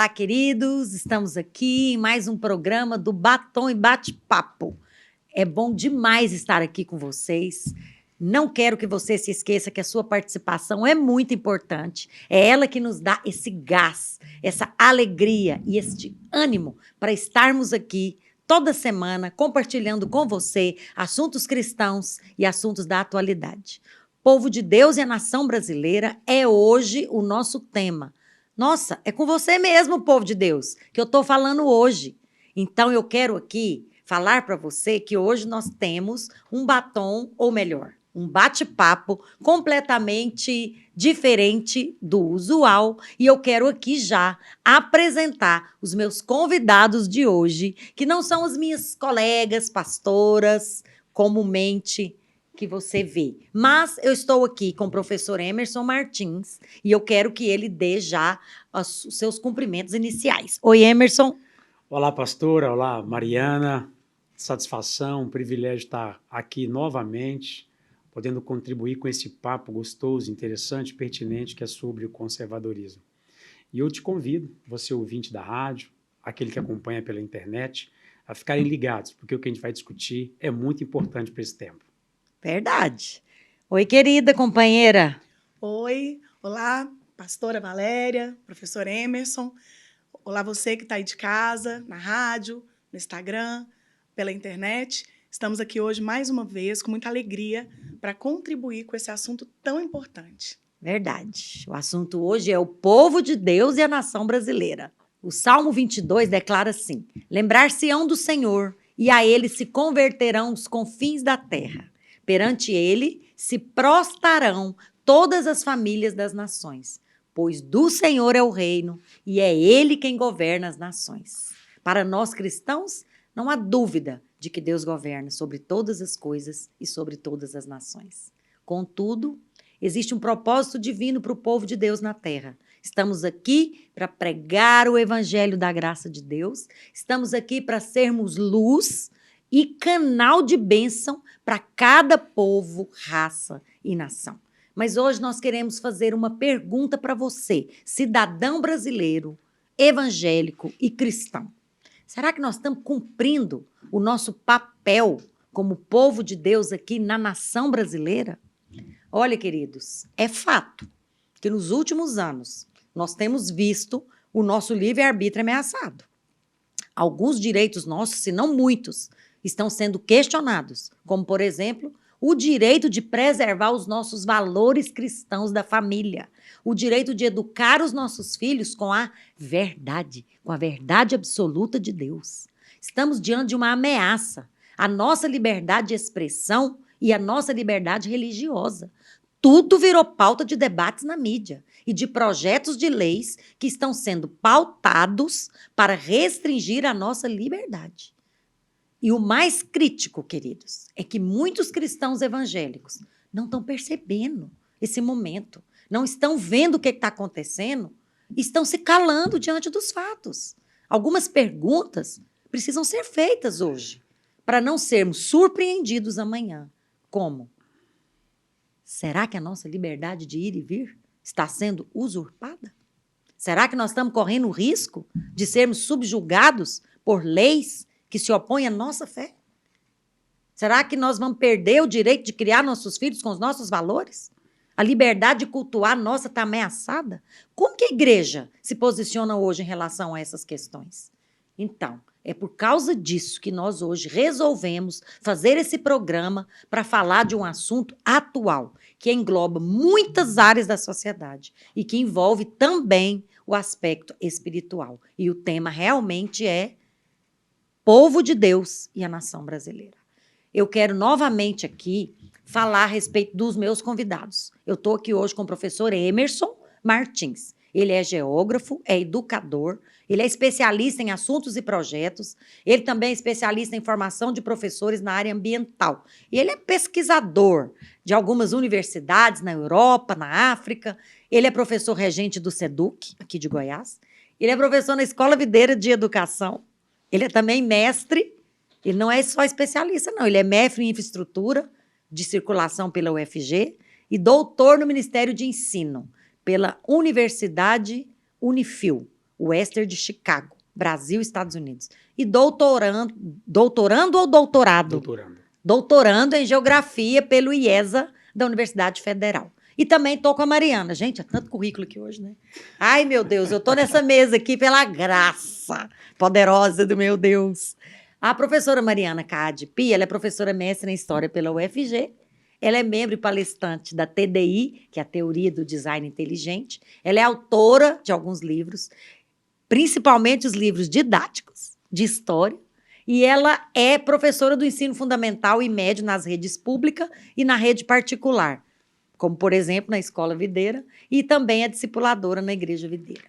Olá, queridos, estamos aqui em mais um programa do Batom e Bate-Papo. É bom demais estar aqui com vocês. Não quero que você se esqueça que a sua participação é muito importante. É ela que nos dá esse gás, essa alegria e este ânimo para estarmos aqui toda semana compartilhando com você assuntos cristãos e assuntos da atualidade. Povo de Deus e a nação brasileira é hoje o nosso tema. Nossa, é com você mesmo, povo de Deus, que eu estou falando hoje. Então, eu quero aqui falar para você que hoje nós temos um batom, ou melhor, um bate-papo completamente diferente do usual. E eu quero aqui já apresentar os meus convidados de hoje, que não são as minhas colegas pastoras, comumente que você vê. Mas eu estou aqui com o professor Emerson Martins e eu quero que ele dê já os seus cumprimentos iniciais. Oi, Emerson. Olá, pastora. Olá, Mariana. Satisfação, um privilégio estar aqui novamente, podendo contribuir com esse papo gostoso, interessante, pertinente, que é sobre o conservadorismo. E eu te convido, você ouvinte da rádio, aquele que acompanha pela internet, a ficarem ligados, porque o que a gente vai discutir é muito importante para esse tempo. Verdade. Oi, querida companheira. Oi, olá, pastora Valéria, professor Emerson. Olá, você que está aí de casa, na rádio, no Instagram, pela internet. Estamos aqui hoje, mais uma vez, com muita alegria, para contribuir com esse assunto tão importante. Verdade. O assunto hoje é o povo de Deus e a nação brasileira. O Salmo 22 declara assim: lembrar-se-ão do Senhor, e a ele se converterão os confins da terra. Perante ele se prostrarão todas as famílias das nações, pois do Senhor é o reino e é ele quem governa as nações. Para nós cristãos, não há dúvida de que Deus governa sobre todas as coisas e sobre todas as nações. Contudo, existe um propósito divino para o povo de Deus na terra. Estamos aqui para pregar o evangelho da graça de Deus, estamos aqui para sermos luz e canal de bênção para cada povo, raça e nação. Mas hoje nós queremos fazer uma pergunta para você, cidadão brasileiro, evangélico e cristão. Será que nós estamos cumprindo o nosso papel como povo de Deus aqui na nação brasileira? Olha, queridos, é fato que nos últimos anos nós temos visto o nosso livre-arbítrio ameaçado. Alguns direitos nossos, se não muitos, estão sendo questionados, como, por exemplo, o direito de preservar os nossos valores cristãos da família, o direito de educar os nossos filhos com a verdade absoluta de Deus. Estamos diante de uma ameaça à nossa liberdade de expressão e à nossa liberdade religiosa. Tudo virou pauta de debates na mídia e de projetos de leis que estão sendo pautados para restringir a nossa liberdade. E o mais crítico, queridos, é que muitos cristãos evangélicos não estão percebendo esse momento, não estão vendo o que está acontecendo, estão se calando diante dos fatos. Algumas perguntas precisam ser feitas hoje, para não sermos surpreendidos amanhã. Como? Será que a nossa liberdade de ir e vir está sendo usurpada? Será que nós estamos correndo o risco de sermos subjugados por leis que se opõem à nossa fé? Será que nós vamos perder o direito de criar nossos filhos com os nossos valores? A liberdade de cultuar nossa está ameaçada? Como que a igreja se posiciona hoje em relação a essas questões? Então, é por causa disso que nós hoje resolvemos fazer esse programa para falar de um assunto atual, que engloba muitas áreas da sociedade e que envolve também o aspecto espiritual. E o tema realmente é povo de Deus e a nação brasileira. Eu quero novamente aqui falar a respeito dos meus convidados. Eu estou aqui hoje com o professor Emerson Martins. Ele é geógrafo, é educador, ele é especialista em assuntos e projetos, ele também é especialista em formação de professores na área ambiental. E ele é pesquisador de algumas universidades na Europa, na África. Ele é professor regente do SEDUC, aqui de Goiás. Ele é professor na Escola Videira de Educação. Ele é também mestre, ele não é só especialista, não, ele é mestre em infraestrutura de circulação pela UFG e doutor no Ministério de Ensino, pela Universidade Unifil, Western de Chicago, Brasil, Estados Unidos. E doutorando ou doutorado? Doutorando. Doutorando em Geografia pelo IESA da Universidade Federal. E também estou com a Mariana. Gente, é tanto currículo aqui hoje, né? Ai, meu Deus, eu estou nessa mesa aqui pela graça poderosa do meu Deus. A professora Mariana Cadipi, ela é professora mestre em História pela UFG. Ela é membro e palestrante da TDI, que é a Teoria do Design Inteligente. Ela é autora de alguns livros, principalmente os livros didáticos de história. E ela é professora do ensino fundamental e médio nas redes públicas e na rede particular, como, por exemplo, na Escola Videira, e também é discipuladora na Igreja Videira.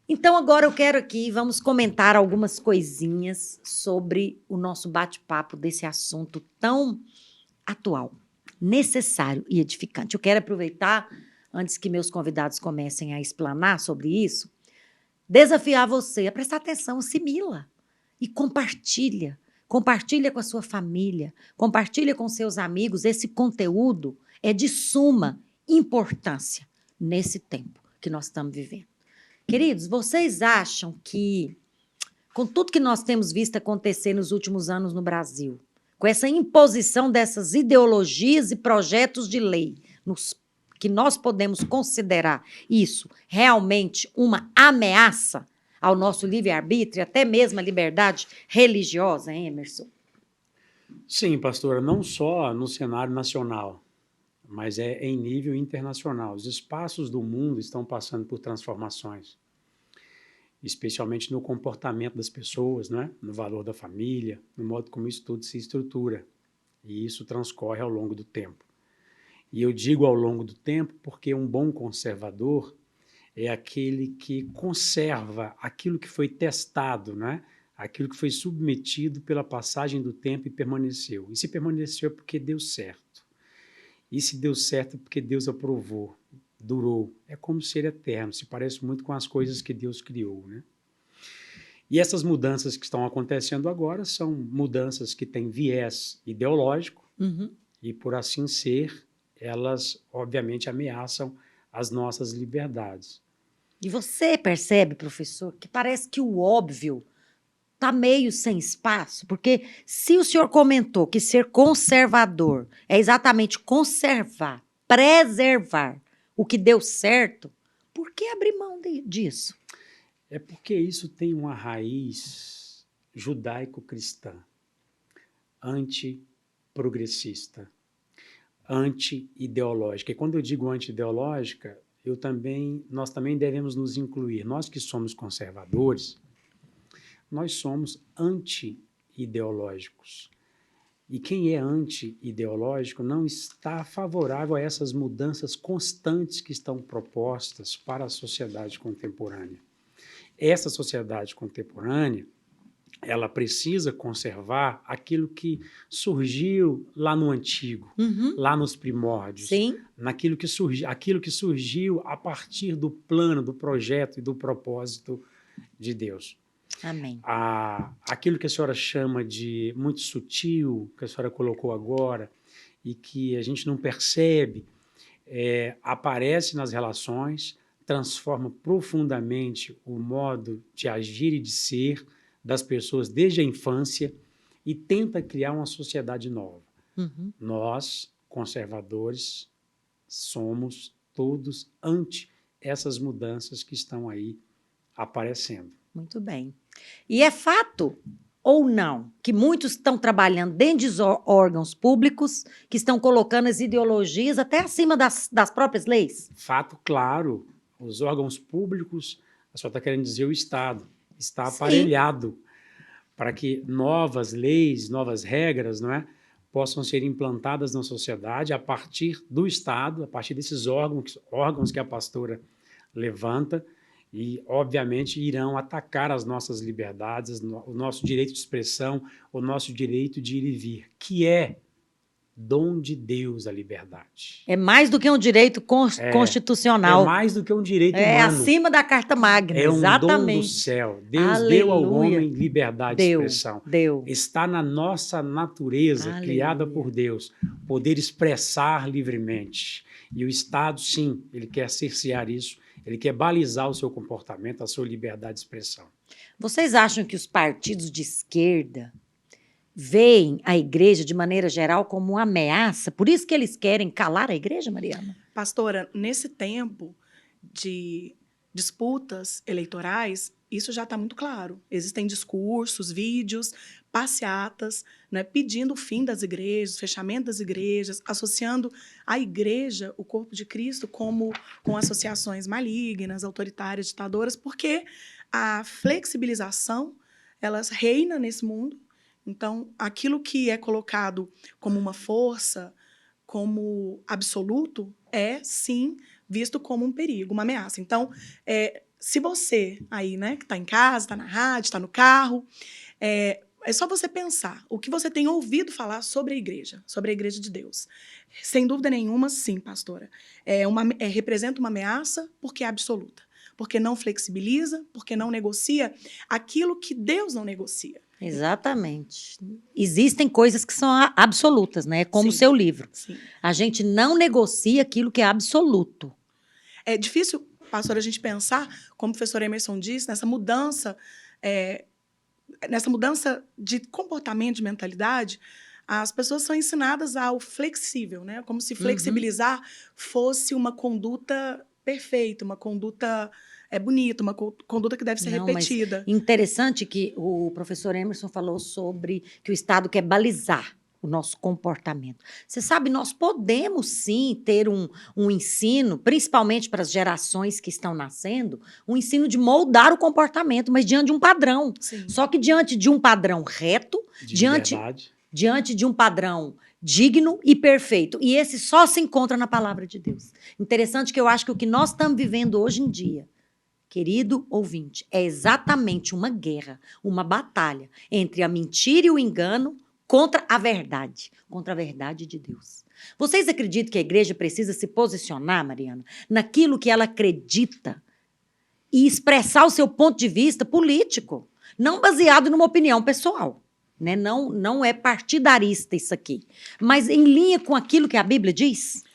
Então, agora eu quero aqui, vamos comentar algumas coisinhas sobre o nosso bate-papo desse assunto tão atual, necessário e edificante. Eu quero aproveitar, antes que meus convidados comecem a explanar sobre isso, desafiar você a prestar atenção, assimila e compartilha. Compartilha com a sua família, compartilha com seus amigos. Esse conteúdo é de suma importância nesse tempo que nós estamos vivendo. Queridos, vocês acham que, com tudo que nós temos visto acontecer nos últimos anos no Brasil, com essa imposição dessas ideologias e projetos de lei, que nós podemos considerar isso realmente uma ameaça ao nosso livre-arbítrio, até mesmo a liberdade religiosa, hein, Emerson? Sim, pastora, não só no cenário nacional, mas é em nível internacional. Os espaços do mundo estão passando por transformações, especialmente no comportamento das pessoas, né? No valor da família, no modo como isso tudo se estrutura. E isso transcorre ao longo do tempo. E eu digo ao longo do tempo porque um bom conservador é aquele que conserva aquilo que foi testado, né? Aquilo que foi submetido pela passagem do tempo e permaneceu. E se permaneceu é porque deu certo. E se deu certo é porque Deus aprovou, durou. É como ser eterno, se parece muito com as coisas que Deus criou, né? E essas mudanças que estão acontecendo agora são mudanças que têm viés ideológico e, por assim ser, elas, obviamente, ameaçam as nossas liberdades. E você percebe, professor, que parece que o óbvio está meio sem espaço? Porque se o senhor comentou que ser conservador é exatamente conservar, preservar o que deu certo, por que abrir mão disso? É porque isso tem uma raiz judaico-cristã, anti-progressista, anti-ideológica. E quando eu digo anti-ideológica, nós também devemos nos incluir. Nós que somos conservadores, nós somos anti-ideológicos. E quem é anti-ideológico não está favorável a essas mudanças constantes que estão propostas para a sociedade contemporânea. Essa sociedade contemporânea, ela precisa conservar aquilo que surgiu lá no antigo, lá nos primórdios. Sim. Aquilo que surgiu a partir do plano, do projeto e do propósito de Deus. Amém. Aquilo que a senhora chama de muito sutil, que a senhora colocou agora, e que a gente não percebe, aparece nas relações, transforma profundamente o modo de agir e de ser das pessoas desde a infância e tenta criar uma sociedade nova. Nós, conservadores, somos todos anti essas mudanças que estão aí aparecendo. Muito bem. E é fato ou não que muitos estão trabalhando dentro dos órgãos públicos que estão colocando as ideologias até acima das próprias leis? Fato claro. Os órgãos públicos, a senhora está querendo dizer o Estado, está aparelhado para que novas leis, novas regras, não é, possam ser implantadas na sociedade a partir do Estado, a partir desses órgãos que a pastora levanta e, obviamente, irão atacar as nossas liberdades, o nosso direito de expressão, o nosso direito de ir e vir, que é dom de Deus a liberdade. É mais do que um direito constitucional. É mais do que um direito humano. É acima da Carta Magna, é um exatamente. dom do céu. Deus Aleluia. deu ao homem liberdade de expressão. Deu. Está na nossa natureza, Aleluia. criada por Deus, poder expressar livremente. E o Estado, sim, ele quer cercear isso, Ele quer balizar o seu comportamento, a sua liberdade de expressão. Vocês acham que os partidos de esquerda veem a igreja, de maneira geral, como uma ameaça? Por isso que eles querem calar a igreja, Mariana? Pastora, nesse tempo de disputas eleitorais, isso já está muito claro. Existem discursos, vídeos, passeatas, né, pedindo o fim das igrejas, o fechamento das igrejas, associando a igreja, o corpo de Cristo, com associações malignas, autoritárias, ditadoras, porque a flexibilização, elas reina nesse mundo. Então, aquilo que é colocado como uma força, como absoluto, é, sim, visto como um perigo, uma ameaça. Então, se você aí, né, que está em casa, está na rádio, está no carro, é só você pensar o que você tem ouvido falar sobre a igreja de Deus. Sem dúvida nenhuma, sim, pastora. Representa uma ameaça porque é absoluta, porque não flexibiliza, porque não negocia aquilo que Deus não negocia. Exatamente. Existem coisas que são absolutas, né? Como o Sim, seu livro. sim. A gente não negocia aquilo que é absoluto. É difícil, pastor, a gente pensar, como o professor Emerson disse, nessa mudança de comportamento, de mentalidade. As pessoas são ensinadas ao flexível, né? Como se flexibilizar fosse uma conduta perfeita, uma conduta bonita, uma conduta que deve ser repetida. Mas interessante que o professor Emerson falou sobre que o Estado quer balizar o nosso comportamento. Você sabe, nós podemos sim ter um ensino, principalmente para as gerações que estão nascendo, um ensino de moldar o comportamento, mas diante de um padrão. Sim. Só que diante de um padrão reto, diante de um padrão digno e perfeito. E esse só se encontra na palavra de Deus. Interessante que eu acho que o que nós estamos vivendo hoje em dia, querido ouvinte, é exatamente uma guerra, uma batalha entre a mentira e o engano contra a verdade de Deus. Vocês acreditam que a igreja precisa se posicionar, Mariana, naquilo que ela acredita e expressar o seu ponto de vista político, não baseado numa opinião pessoal, né? Não é partidarista isso aqui, mas em linha com aquilo que a Bíblia diz?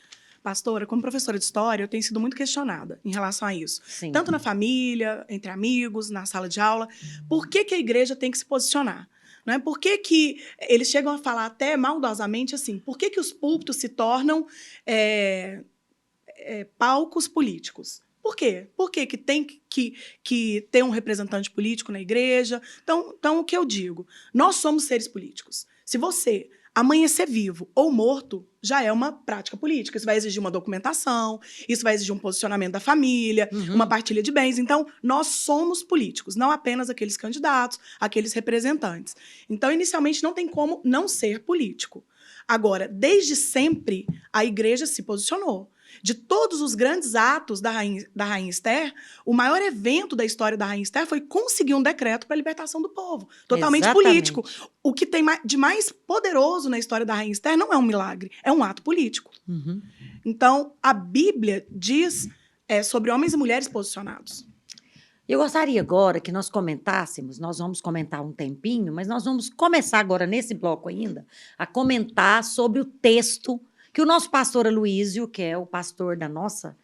Pastora, como professora de história, eu tenho sido muito questionada em relação a isso. Sim. Tanto na família, entre amigos, na sala de aula. Por que a igreja tem que se posicionar? Não é? Por que eles chegam a falar até maldosamente assim? Por que os púlpitos se tornam palcos políticos? Por quê? Por que tem que ter um representante político na igreja? Então, o que eu digo? Nós somos seres políticos. Se você amanhecer vivo ou morto, já é uma prática política. Isso vai exigir uma documentação, isso vai exigir um posicionamento da família, uma partilha de bens. Então, nós somos políticos, não apenas aqueles candidatos, aqueles representantes. Então, inicialmente, não tem como não ser político. Agora, desde sempre, a igreja se posicionou. De todos os grandes atos da Rainha Esther, o maior evento da história da Rainha Esther foi conseguir um decreto para a libertação do povo. Totalmente Exatamente. político. O que tem de mais poderoso na história da Rainha Esther não é um milagre, é um ato político. Então, a Bíblia diz sobre homens e mulheres posicionados. Eu gostaria agora que nós comentássemos, nós vamos comentar um tempinho, mas nós vamos começar agora, nesse bloco ainda, a comentar sobre o texto que o nosso pastor Aloísio, que é o pastor da nossa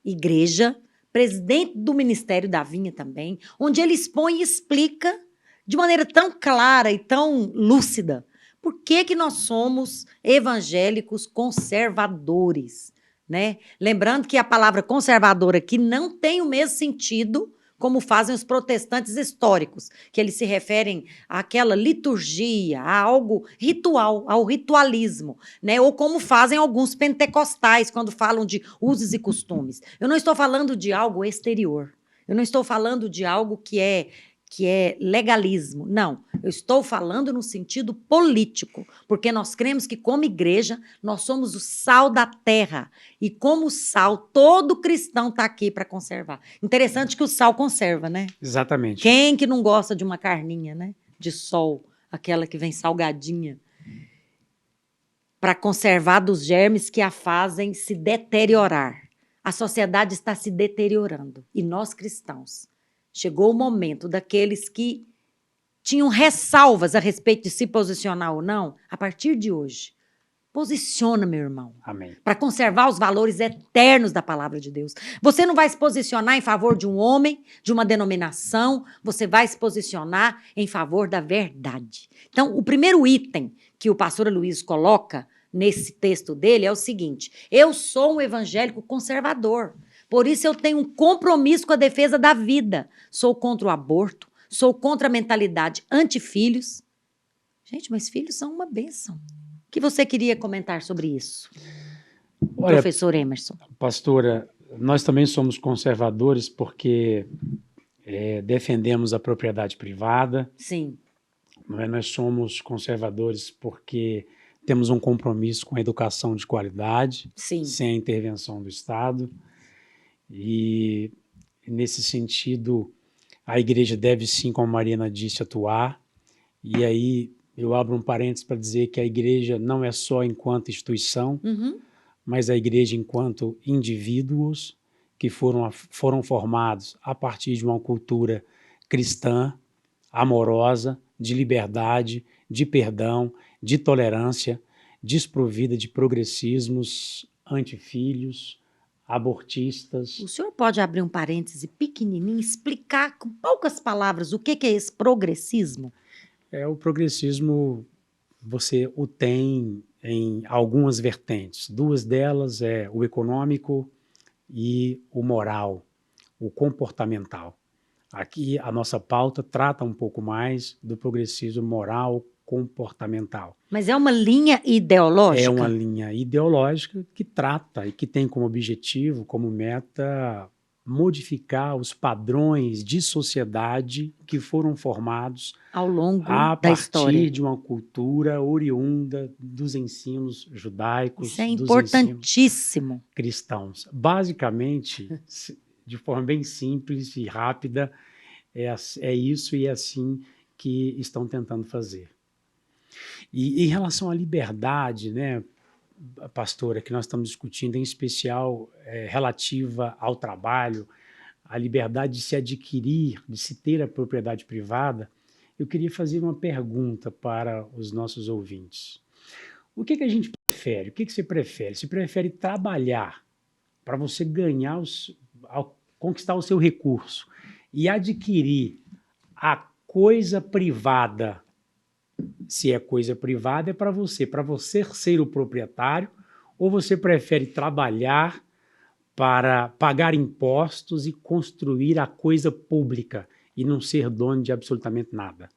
igreja, presidente do Ministério da Vinha também, onde ele expõe e explica de maneira tão clara e tão lúcida por que nós somos evangélicos conservadores, né? Lembrando que a palavra conservador aqui não tem o mesmo sentido como fazem os protestantes históricos, que eles se referem àquela liturgia, a algo ritual, ao ritualismo, né? Ou como fazem alguns pentecostais quando falam de usos e costumes. Eu não estou falando de algo exterior, eu não estou falando de algo que é legalismo, não. Eu estou falando no sentido político, porque nós cremos que, como igreja, nós somos o sal da terra. E como sal, todo cristão está aqui para conservar. Interessante que o sal conserva, né? Exatamente. Quem que não gosta de uma carninha, né? De sol, aquela que vem salgadinha, para conservar dos germes que a fazem se deteriorar. A sociedade está se deteriorando. E nós, cristãos, chegou o momento daqueles que tinham ressalvas a respeito de se posicionar ou não, a partir de hoje, Posiciona, meu irmão, Amém. para conservar os valores eternos da palavra de Deus. Você não vai se posicionar em favor de um homem, de uma denominação, você vai se posicionar em favor da verdade. Então, o primeiro item que o pastor Luiz coloca nesse texto dele é o seguinte: eu sou um evangélico conservador, por isso eu tenho um compromisso com a defesa da vida. Sou contra o aborto, sou contra a mentalidade anti-filhos. Gente, mas filhos são uma bênção. O que você queria comentar sobre isso, Olha, professor Emerson? pastora, nós também somos conservadores porque defendemos a propriedade privada. Sim. Não é? Nós somos conservadores porque temos um compromisso com a educação de qualidade, Sim. sem a intervenção do Estado. E, nesse sentido, a igreja deve sim, como a Mariana disse, atuar. E aí eu abro um parênteses para dizer que a igreja não é só enquanto instituição, mas a igreja enquanto indivíduos que foram formados a partir de uma cultura cristã, amorosa, de liberdade, de perdão, de tolerância, desprovida de progressismos antifilhos, abortistas. O senhor pode abrir um parêntese pequenininho, explicar com poucas palavras o que é esse progressismo? O progressismo, você o tem em algumas vertentes. Duas delas é o econômico e o moral, o comportamental. Aqui a nossa pauta trata um pouco mais do progressismo moral comportamental. Mas é uma linha ideológica? É uma linha ideológica que trata e que tem como objetivo, como meta, modificar os padrões de sociedade que foram formados ao longo a da história. partir de uma cultura oriunda dos ensinos judaicos, Isso é dos importantíssimo. ensinos cristãos. Basicamente, de forma bem simples e rápida, é isso e é assim que estão tentando fazer. E em relação à liberdade, né, pastora, que nós estamos discutindo, em especial relativa ao trabalho, a liberdade de se adquirir, de se ter a propriedade privada, eu queria fazer uma pergunta para os nossos ouvintes. O que a gente prefere? O que você prefere? Você prefere trabalhar para você ganhar, conquistar o seu recurso e adquirir a coisa privada? Se é coisa privada, é para você ser o proprietário, ou você prefere trabalhar para pagar impostos e construir a coisa pública e não ser dono de absolutamente nada?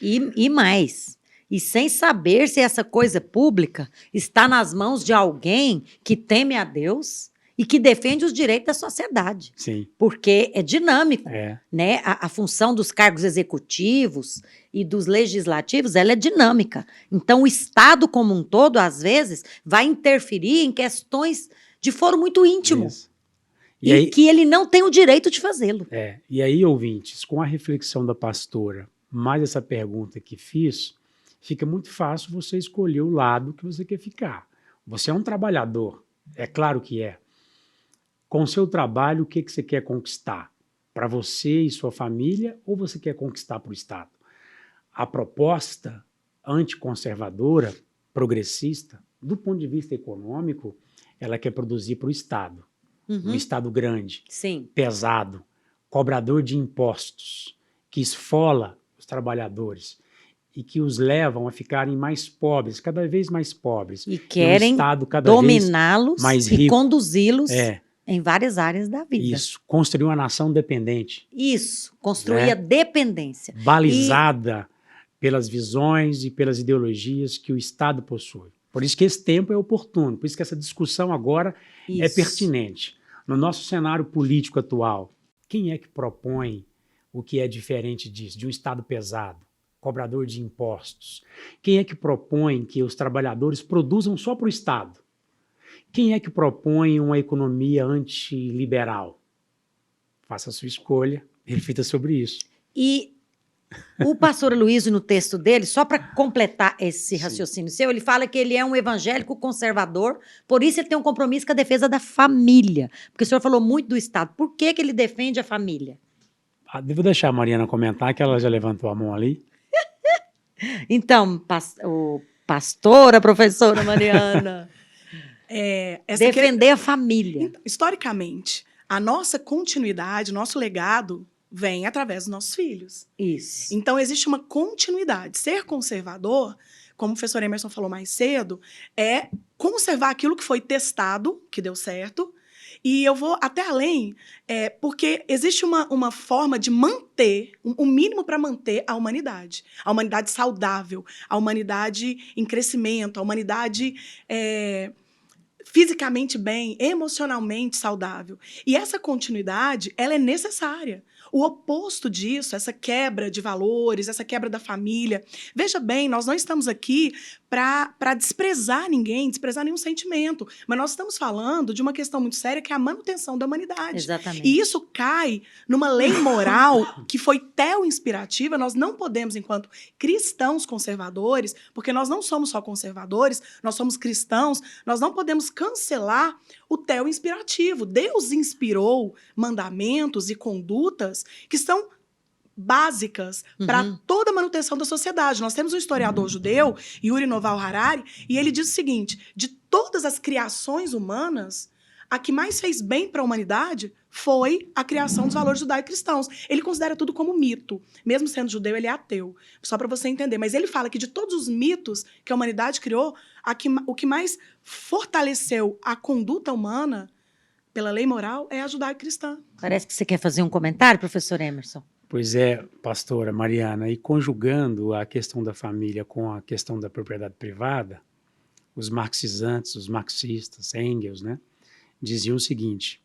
E mais, e sem saber se essa coisa pública está nas mãos de alguém que teme a Deus e que defende os direitos da sociedade. Sim. Porque é dinâmico, né? A função dos cargos executivos e dos legislativos, ela é dinâmica. Então, o Estado como um todo, às vezes, vai interferir em questões de foro muito íntimo. Isso. E aí, que ele não tem o direito de fazê-lo. E aí, ouvintes, com a reflexão da pastora, mais essa pergunta que fiz, fica muito fácil você escolher o lado que você quer ficar. Você é um trabalhador, é claro que é. Com o seu trabalho, o que você quer conquistar? Para você e sua família, ou você quer conquistar para o Estado? A proposta anticonservadora, progressista, do ponto de vista econômico, ela quer produzir para o Estado. Um Estado grande, pesado, cobrador de impostos, que esfola os trabalhadores e que os levam a ficarem mais pobres, cada vez mais pobres. E querem dominá-los e conduzi-los em várias áreas da vida. Isso, construir uma nação dependente. Isso, construir a dependência. Balizada pelas visões e pelas ideologias que o Estado possui. Por isso que esse tempo é oportuno, por isso que essa discussão agora é pertinente. No nosso cenário político atual, quem é que propõe o que é diferente disso, de um Estado pesado, cobrador de impostos? Quem é que propõe que os trabalhadores produzam só para o Estado? Quem é que propõe uma economia antiliberal? Faça a sua escolha, reflita sobre isso. E o pastor Luiz, no texto dele, só para completar esse raciocínio seu, ele fala que ele é um evangélico conservador, por isso ele tem um compromisso com a defesa da família. Porque o senhor falou muito do Estado. Por que ele defende a família? Devo deixar a Mariana comentar, que ela já levantou a mão ali. Então, o Pastora, professora Mariana. Defender a família. Então, historicamente, a nossa continuidade, nosso legado vem através dos nossos filhos. Isso. Então, existe uma continuidade. Ser conservador, como o professor Emerson falou mais cedo, é conservar aquilo que foi testado, que deu certo. E eu vou até além, porque existe uma forma de manter, um mínimo para manter a humanidade saudável, a humanidade em crescimento, a humanidade fisicamente bem, emocionalmente saudável. E essa continuidade, ela é necessária. O oposto disso, essa quebra de valores, essa quebra da família. Veja bem, nós não estamos aqui para desprezar ninguém, desprezar nenhum sentimento. Mas nós estamos falando de uma questão muito séria, que é a manutenção da humanidade. Exatamente. E isso cai numa lei moral que foi teo-inspirativa. Nós não podemos, enquanto cristãos conservadores, porque nós não somos só conservadores, nós somos cristãos, nós não podemos cancelar o teo-inspirativo. Deus inspirou mandamentos e condutas que são básicas para toda a manutenção da sociedade. Nós temos um historiador judeu, Yuri Noval Harari, e ele diz o seguinte: de todas as criações humanas, a que mais fez bem para a humanidade foi a criação dos valores judaico-cristãos. Ele considera tudo como mito. Mesmo sendo judeu, ele é ateu. Só para você entender. Mas ele fala que de todos os mitos que a humanidade criou, o que mais fortaleceu a conduta humana pela lei moral é a judaico-cristã. Parece que você quer fazer um comentário, professor Emerson. Pois é, pastora Mariana, e conjugando a questão da família com a questão da propriedade privada, os marxistas, Engels, né, diziam o seguinte,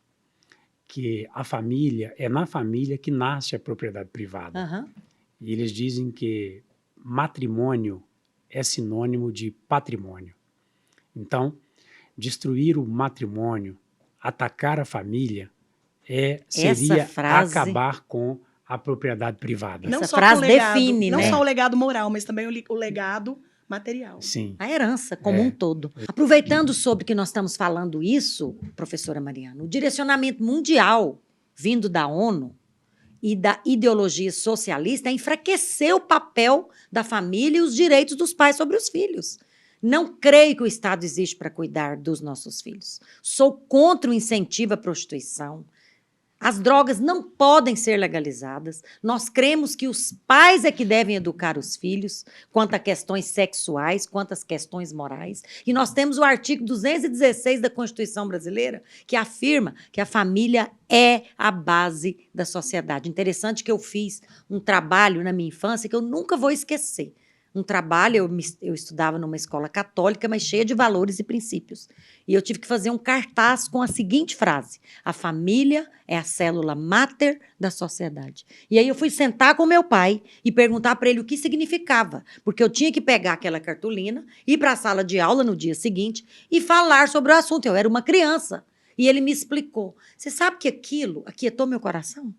que a família, é na família que nasce a propriedade privada. E eles dizem que matrimônio é sinônimo de patrimônio. Então, destruir o matrimônio, atacar a família, seria acabar com a propriedade privada. Não Essa só frase legado, define, não né? só o legado moral, mas também o legado material. Sim. A herança como um todo. Aproveitando sobre que nós estamos falando isso, professora Mariana, o direcionamento mundial vindo da ONU e da ideologia socialista é enfraquecer o papel da família e os direitos dos pais sobre os filhos. Não creio que o Estado existe para cuidar dos nossos filhos. Sou contra o incentivo à prostituição. As drogas não podem ser legalizadas. Nós cremos que os pais é que devem educar os filhos quanto a questões sexuais, quanto às questões morais. E nós temos o artigo 216 da Constituição Brasileira, que afirma que a família é a base da sociedade. Interessante que eu fiz um trabalho na minha infância que eu nunca vou esquecer. Um trabalho, eu estudava numa escola católica, mas cheia de valores e princípios. E eu tive que fazer um cartaz com a seguinte frase: a família é a célula máter da sociedade. E aí eu fui sentar com meu pai e perguntar para ele o que significava, porque eu tinha que pegar aquela cartolina, ir para a sala de aula no dia seguinte e falar sobre o assunto. Eu era uma criança. E ele me explicou. Você sabe que aquilo aquietou meu coração?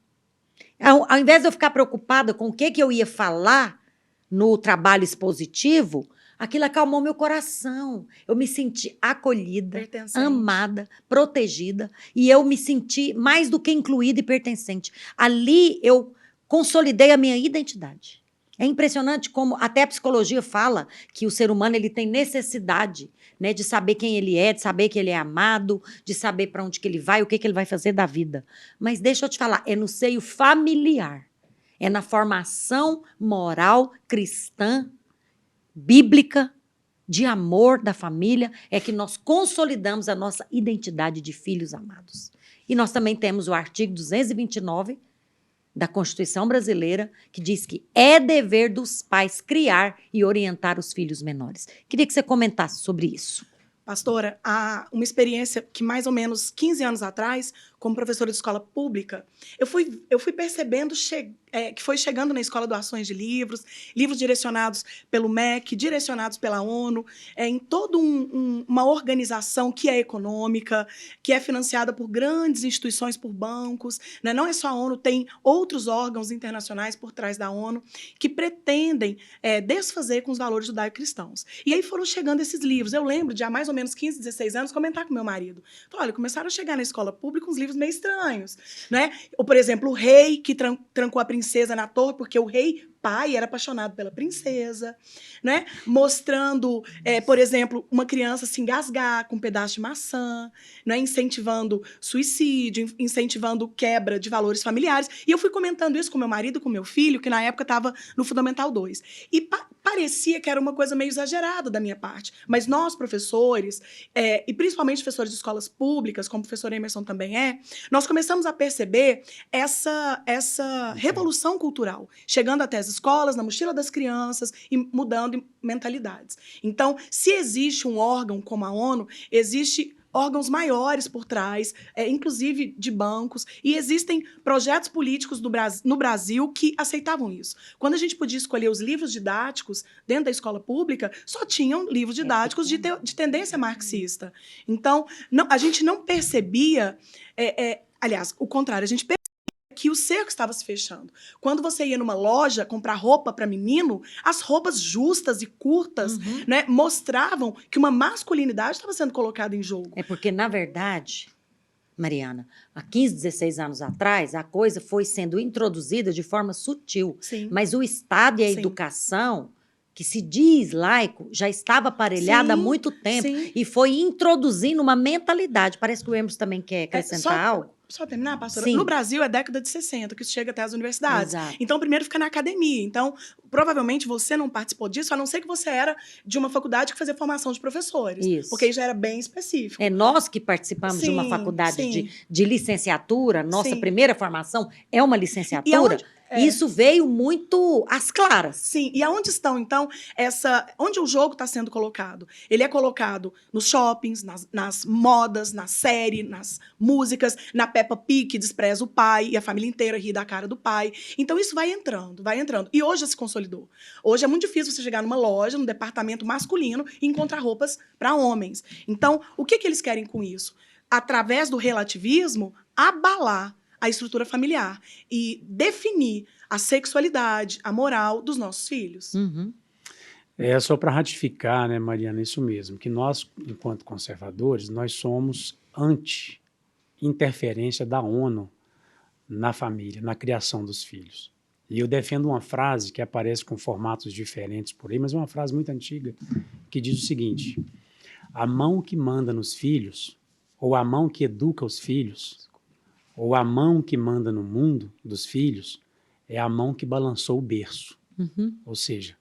Ao invés de eu ficar preocupada com o que eu ia falar no trabalho expositivo, aquilo acalmou meu coração. Eu me senti acolhida, amada, protegida, e eu me senti mais do que incluída e pertencente. Ali eu consolidei a minha identidade. É impressionante como até a psicologia fala que o ser humano ele tem necessidade, né, de saber quem ele é, de saber que ele é amado, de saber para onde que ele vai, o que ele vai fazer da vida. Mas deixa eu te falar, é no seio familiar. É na formação moral cristã, bíblica, de amor da família, é que nós consolidamos a nossa identidade de filhos amados. E nós também temos o artigo 229 da Constituição Brasileira, que diz que é dever dos pais criar e orientar os filhos menores. Queria que você comentasse sobre isso. Pastora, há uma experiência que mais ou menos 15 anos atrás, como professora de escola pública, eu fui percebendo que foi chegando na escola doações de livros direcionados pelo MEC, direcionados pela ONU, em toda uma organização que é econômica, que é financiada por grandes instituições, por bancos, né? Não é só a ONU, tem outros órgãos internacionais por trás da ONU que pretendem desfazer com os valores judaico-cristãos. E aí foram chegando esses livros. Eu lembro de há mais ou menos 15, 16 anos comentar com meu marido. Falei, olha, começaram a chegar na escola pública uns livros meio estranhos, né? Ou, por exemplo, o rei que trancou a princesa na torre porque o rei pai era apaixonado pela princesa, né? Mostrando, por exemplo, uma criança se engasgar com um pedaço de maçã, né? Incentivando suicídio, incentivando quebra de valores familiares. E eu fui comentando isso com meu marido, com meu filho, que na época estava no Fundamental 2. E parecia que era uma coisa meio exagerada da minha parte. Mas nós, professores, e principalmente professores de escolas públicas, como o professor Emerson também nós começamos a perceber essa revolução cultural, chegando até as escolas, na mochila das crianças e mudando mentalidades. Então, se existe um órgão como a ONU, existe órgãos maiores por trás, inclusive de bancos, e existem projetos políticos no Brasil que aceitavam isso. Quando a gente podia escolher os livros didáticos dentro da escola pública, só tinham livros didáticos de tendência marxista. Então, a gente não percebia, aliás, o contrário, a gente percebia que o cerco estava se fechando. Quando você ia numa loja comprar roupa para menino, as roupas justas e curtas, né, mostravam que uma masculinidade estava sendo colocada em jogo. É porque, na verdade, Mariana, há 15, 16 anos atrás, a coisa foi sendo introduzida de forma sutil. Sim. Mas o Estado e a educação, que se diz laico, já estava aparelhada há muito tempo. Sim. E foi introduzindo uma mentalidade. Parece que o Emerson também quer acrescentar algo. Só terminar, pastora? Sim. No Brasil é década de 60, que isso chega até as universidades. Exato. Então, primeiro fica na academia. Então, provavelmente você não participou disso, a não ser que você era de uma faculdade que fazia formação de professores. Isso. Porque aí já era bem específico. É nós que participamos de uma faculdade de licenciatura, nossa primeira formação é uma licenciatura. Isso veio muito às claras. Sim, e aonde estão, então, onde o jogo está sendo colocado? Ele é colocado nos shoppings, nas modas, na série, nas músicas, na Peppa Pig, que despreza o pai, e a família inteira ri da cara do pai. Então, isso vai entrando, vai entrando. E hoje já se consolidou. Hoje é muito difícil você chegar numa loja, num departamento masculino, e encontrar roupas para homens. Então, o que eles querem com isso? Através do relativismo, abalar a estrutura familiar e definir a sexualidade, a moral dos nossos filhos. É só para ratificar, né, Mariana, isso mesmo, que nós, enquanto conservadores, nós somos anti-interferência da ONU na família, na criação dos filhos. E eu defendo uma frase que aparece com formatos diferentes por aí, mas é uma frase muito antiga, que diz o seguinte: a mão que manda nos filhos, ou a mão que educa os filhos, ou a mão que manda no mundo dos filhos, é a mão que balançou o berço. Ou seja,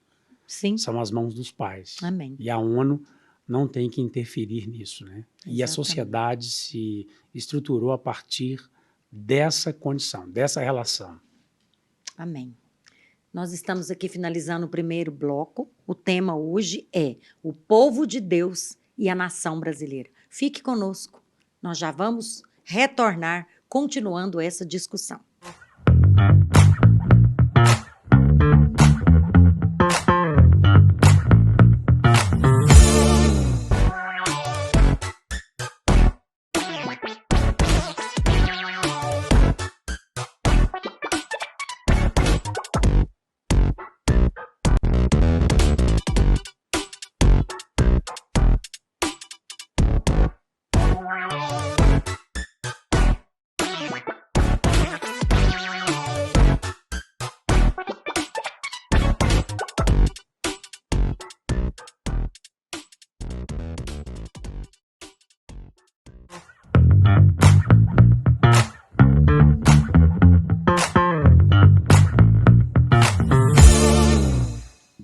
são as mãos dos pais. Amém. E a ONU não tem que interferir nisso, né? E a sociedade se estruturou a partir dessa condição, dessa relação. Amém. Nós estamos aqui finalizando o primeiro bloco. O tema hoje é o povo de Deus e a nação brasileira. Fique conosco. Nós já vamos retornar continuando essa discussão.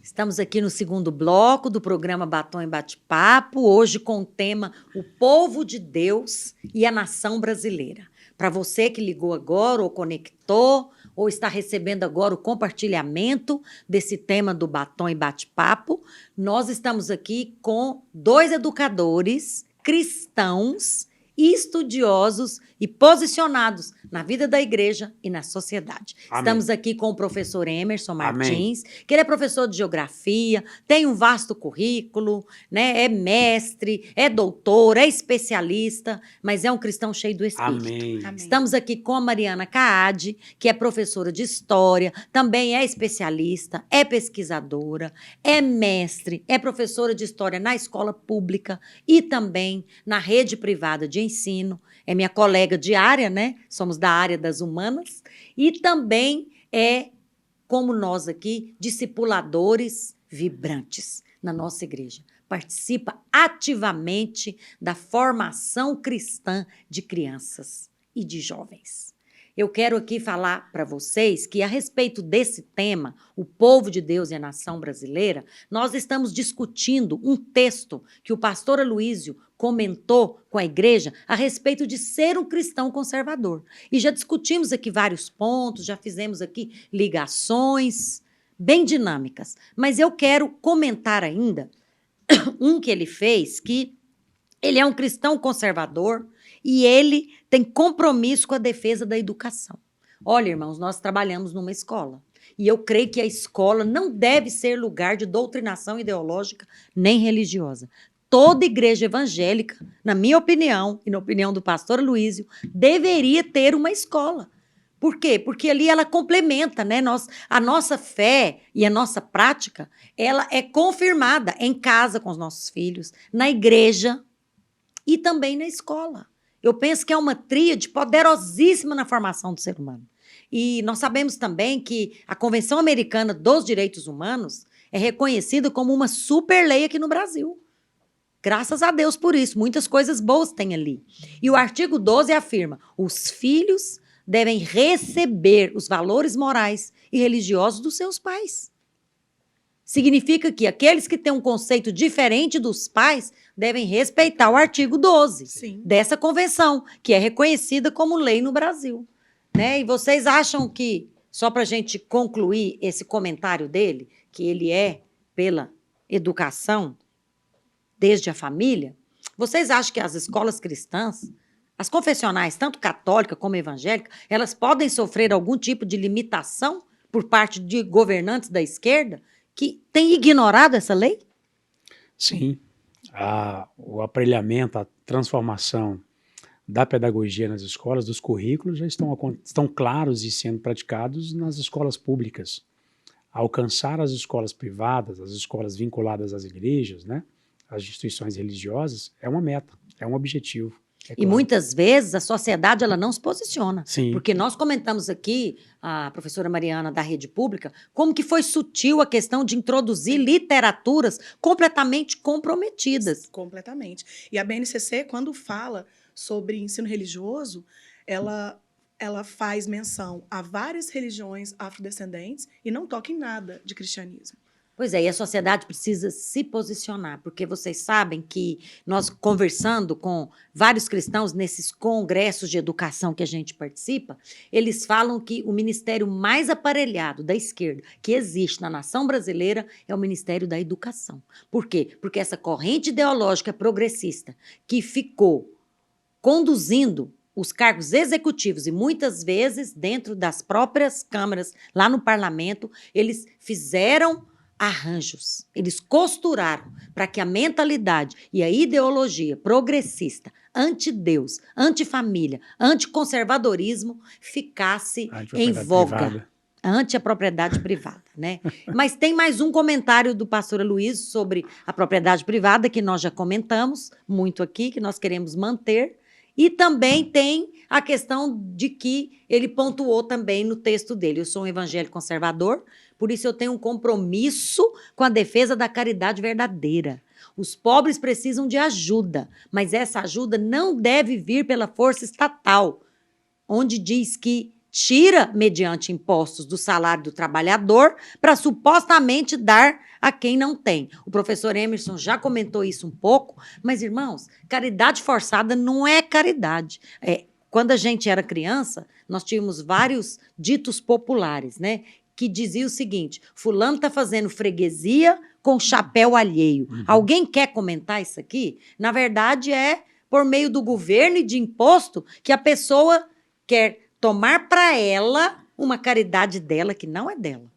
Estamos aqui no segundo bloco do programa Batom e Bate-Papo, hoje com o tema O Povo de Deus e a Nação Brasileira. Para você que ligou agora ou conectou, ou está recebendo agora o compartilhamento desse tema do Batom e Bate-Papo, nós estamos aqui com 2 educadores cristãos, estudiosos e posicionados na vida da igreja e na sociedade. Amém. Estamos aqui com o professor Emerson Martins, que ele é professor de geografia, tem um vasto currículo, né? É mestre, é doutor, é especialista, mas é um cristão cheio do Espírito. Amém. Estamos aqui com a Mariana Caade, que é professora de história, também é especialista, é pesquisadora, é mestre, é professora de história na escola pública e também na rede privada de ensino. É minha colega de área, né? Somos da área das humanas. E também é como nós aqui, discipuladores vibrantes na nossa igreja. Participa ativamente da formação cristã de crianças e de jovens. Eu quero aqui falar para vocês que, a respeito desse tema, o povo de Deus e a nação brasileira, nós estamos discutindo um texto que o pastor Aloísio comentou com a igreja a respeito de ser um cristão conservador. E já discutimos aqui vários pontos, já fizemos aqui ligações bem dinâmicas. Mas eu quero comentar ainda um que ele fez, que ele é um cristão conservador e ele tem compromisso com a defesa da educação. Olha, irmãos, nós trabalhamos numa escola e eu creio que a escola não deve ser lugar de doutrinação ideológica nem religiosa. Toda igreja evangélica, na minha opinião e na opinião do pastor Aloísio, deveria ter uma escola. Por quê? Porque ali ela complementa, né? A nossa fé e a nossa prática, ela é confirmada em casa com os nossos filhos, na igreja e também na escola. Eu penso que é uma tríade poderosíssima na formação do ser humano. E nós sabemos também que a Convenção Americana dos Direitos Humanos é reconhecida como uma super lei aqui no Brasil. Graças a Deus por isso, muitas coisas boas tem ali. E o artigo 12 afirma: os filhos devem receber os valores morais e religiosos dos seus pais. Significa que aqueles que têm um conceito diferente dos pais devem respeitar o artigo 12 Sim. dessa convenção, que é reconhecida como lei no Brasil. Né? E vocês acham que, só para a gente concluir esse comentário dele, que ele é pela educação desde a família, vocês acham que as escolas cristãs, as confessionais, tanto católica como evangélica, elas podem sofrer algum tipo de limitação por parte de governantes da esquerda que têm ignorado essa lei? Sim. O aparelhamento, a transformação da pedagogia nas escolas, dos currículos, já estão claros e sendo praticados nas escolas públicas. Alcançar as escolas privadas, as escolas vinculadas às igrejas, né, às instituições religiosas, é uma meta, é um objetivo. E muitas vezes a sociedade ela não se posiciona. Sim. Porque nós comentamos aqui, a professora Mariana da Rede Pública, como que foi sutil a questão de introduzir literaturas completamente comprometidas. Completamente. E a BNCC, quando fala sobre ensino religioso, ela faz menção a várias religiões afrodescendentes e não toca em nada de cristianismo. Pois é, e a sociedade precisa se posicionar, porque vocês sabem que nós, conversando com vários cristãos nesses congressos de educação que a gente participa, eles falam que o ministério mais aparelhado da esquerda que existe na nação brasileira é o Ministério da Educação. Por quê? Porque essa corrente ideológica progressista que ficou conduzindo os cargos executivos e muitas vezes dentro das próprias câmaras, lá no parlamento, eles fizeram arranjos, eles costuraram para que a mentalidade e a ideologia progressista, anti-Deus, anti-família, anti-conservadorismo ficasse em voga. Privada. Ante a propriedade privada, né? Mas tem mais um comentário do pastor Aloísio sobre a propriedade privada, que nós já comentamos muito aqui, que nós queremos manter. E também tem a questão de que ele pontuou também no texto dele. Eu sou um evangélico conservador, por isso eu tenho um compromisso com a defesa da caridade verdadeira. Os pobres precisam de ajuda, mas essa ajuda não deve vir pela força estatal, onde diz que tira, mediante impostos, do salário do trabalhador para supostamente dar a quem não tem. O professor Emerson já comentou isso um pouco, mas, irmãos, caridade forçada não é caridade. Quando a gente era criança, nós tínhamos vários ditos populares, né? Que dizia o seguinte: fulano está fazendo freguesia com chapéu alheio. Alguém quer comentar isso aqui? Na verdade, é por meio do governo e de imposto que a pessoa quer tomar para ela uma caridade dela que não é dela.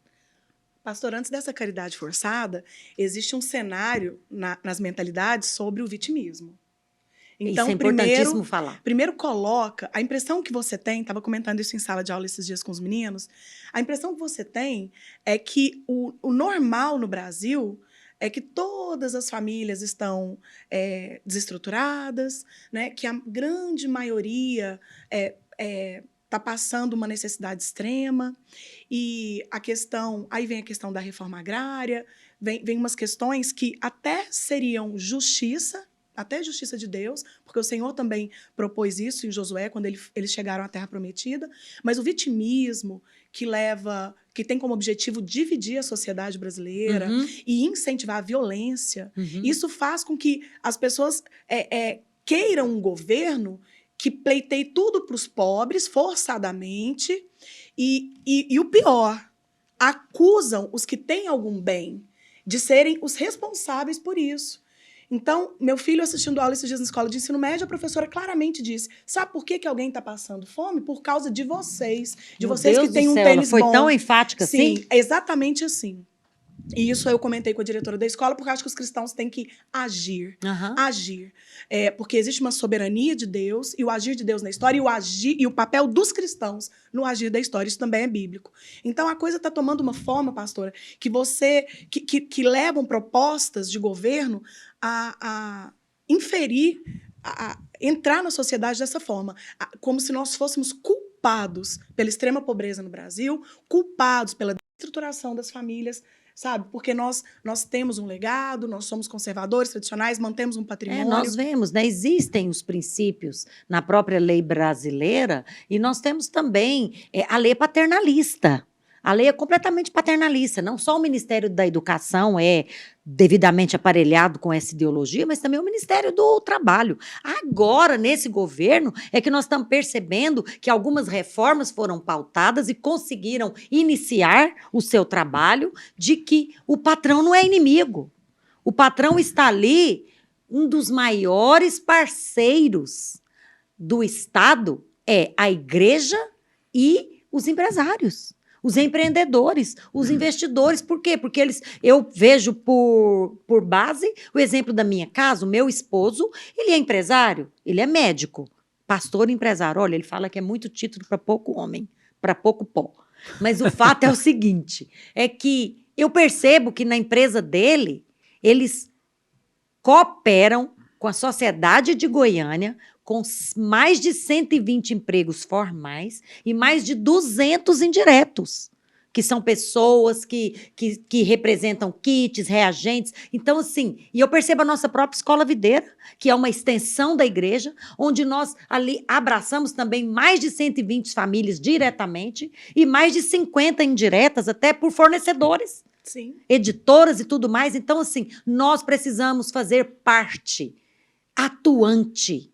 Pastor, antes dessa caridade forçada, existe um cenário nas mentalidades sobre o vitimismo. Então, isso é importantíssimo falar. Primeiro coloca, a impressão que você tem, estava comentando isso em sala de aula esses dias com os meninos, a impressão que você tem é que o normal no Brasil é que todas as famílias estão desestruturadas, né? Que a grande maioria está está passando uma necessidade extrema, e aí vem a questão da reforma agrária, vem umas questões que até seriam justiça, até justiça de Deus, porque o Senhor também propôs isso em Josué, quando eles chegaram à Terra Prometida, mas o vitimismo que tem como objetivo dividir a sociedade brasileira e incentivar a violência, isso faz com que as pessoas queiram um governo que pleiteie tudo para os pobres, forçadamente, e o pior, acusam os que têm algum bem de serem os responsáveis por isso. Então, meu filho assistindo aula esses dias na escola de ensino médio, a professora claramente disse, sabe por que alguém está passando fome? Por causa de vocês. De vocês que têm um tênis bom. Ela foi tão enfática assim? Sim, exatamente assim. E isso eu comentei com a diretora da escola, porque eu acho que os cristãos têm que agir. Agir. Porque existe uma soberania de Deus, e o agir de Deus na história, e o papel dos cristãos no agir da história. Isso também é bíblico. Então, a coisa está tomando uma forma, pastora, que levam propostas de governo a inferir, a entrar na sociedade dessa forma, como se nós fôssemos culpados pela extrema pobreza no Brasil, culpados pela destruturação das famílias, sabe? Porque nós temos um legado, nós somos conservadores, tradicionais, mantemos um patrimônio. Nós vemos, né? Existem os princípios na própria lei brasileira e nós temos também a lei paternalista. A lei é completamente paternalista. Não só o Ministério da Educação é devidamente aparelhado com essa ideologia, mas também o Ministério do Trabalho. Agora, nesse governo, é que nós estamos percebendo que algumas reformas foram pautadas e conseguiram iniciar o seu trabalho de que o patrão não é inimigo. O patrão está ali, um dos maiores parceiros do Estado é a igreja e os empresários. Os empreendedores, os investidores. Por quê? Porque eu vejo por base o exemplo da minha casa, o meu esposo, ele é empresário, ele é médico, pastor empresário. Olha, ele fala que é muito título para pouco homem, para pouco pó. Mas o fato é o seguinte, é que eu percebo que na empresa dele, eles cooperam com a sociedade de Goiânia, com mais de 120 empregos formais e mais de 200 indiretos, que são pessoas que representam kits, reagentes. Então, assim, e eu percebo a nossa própria escola videira, que é uma extensão da igreja, onde nós ali abraçamos também mais de 120 famílias diretamente e mais de 50 indiretas, até por fornecedores, sim, editoras e tudo mais. Então, assim, nós precisamos fazer parte atuante,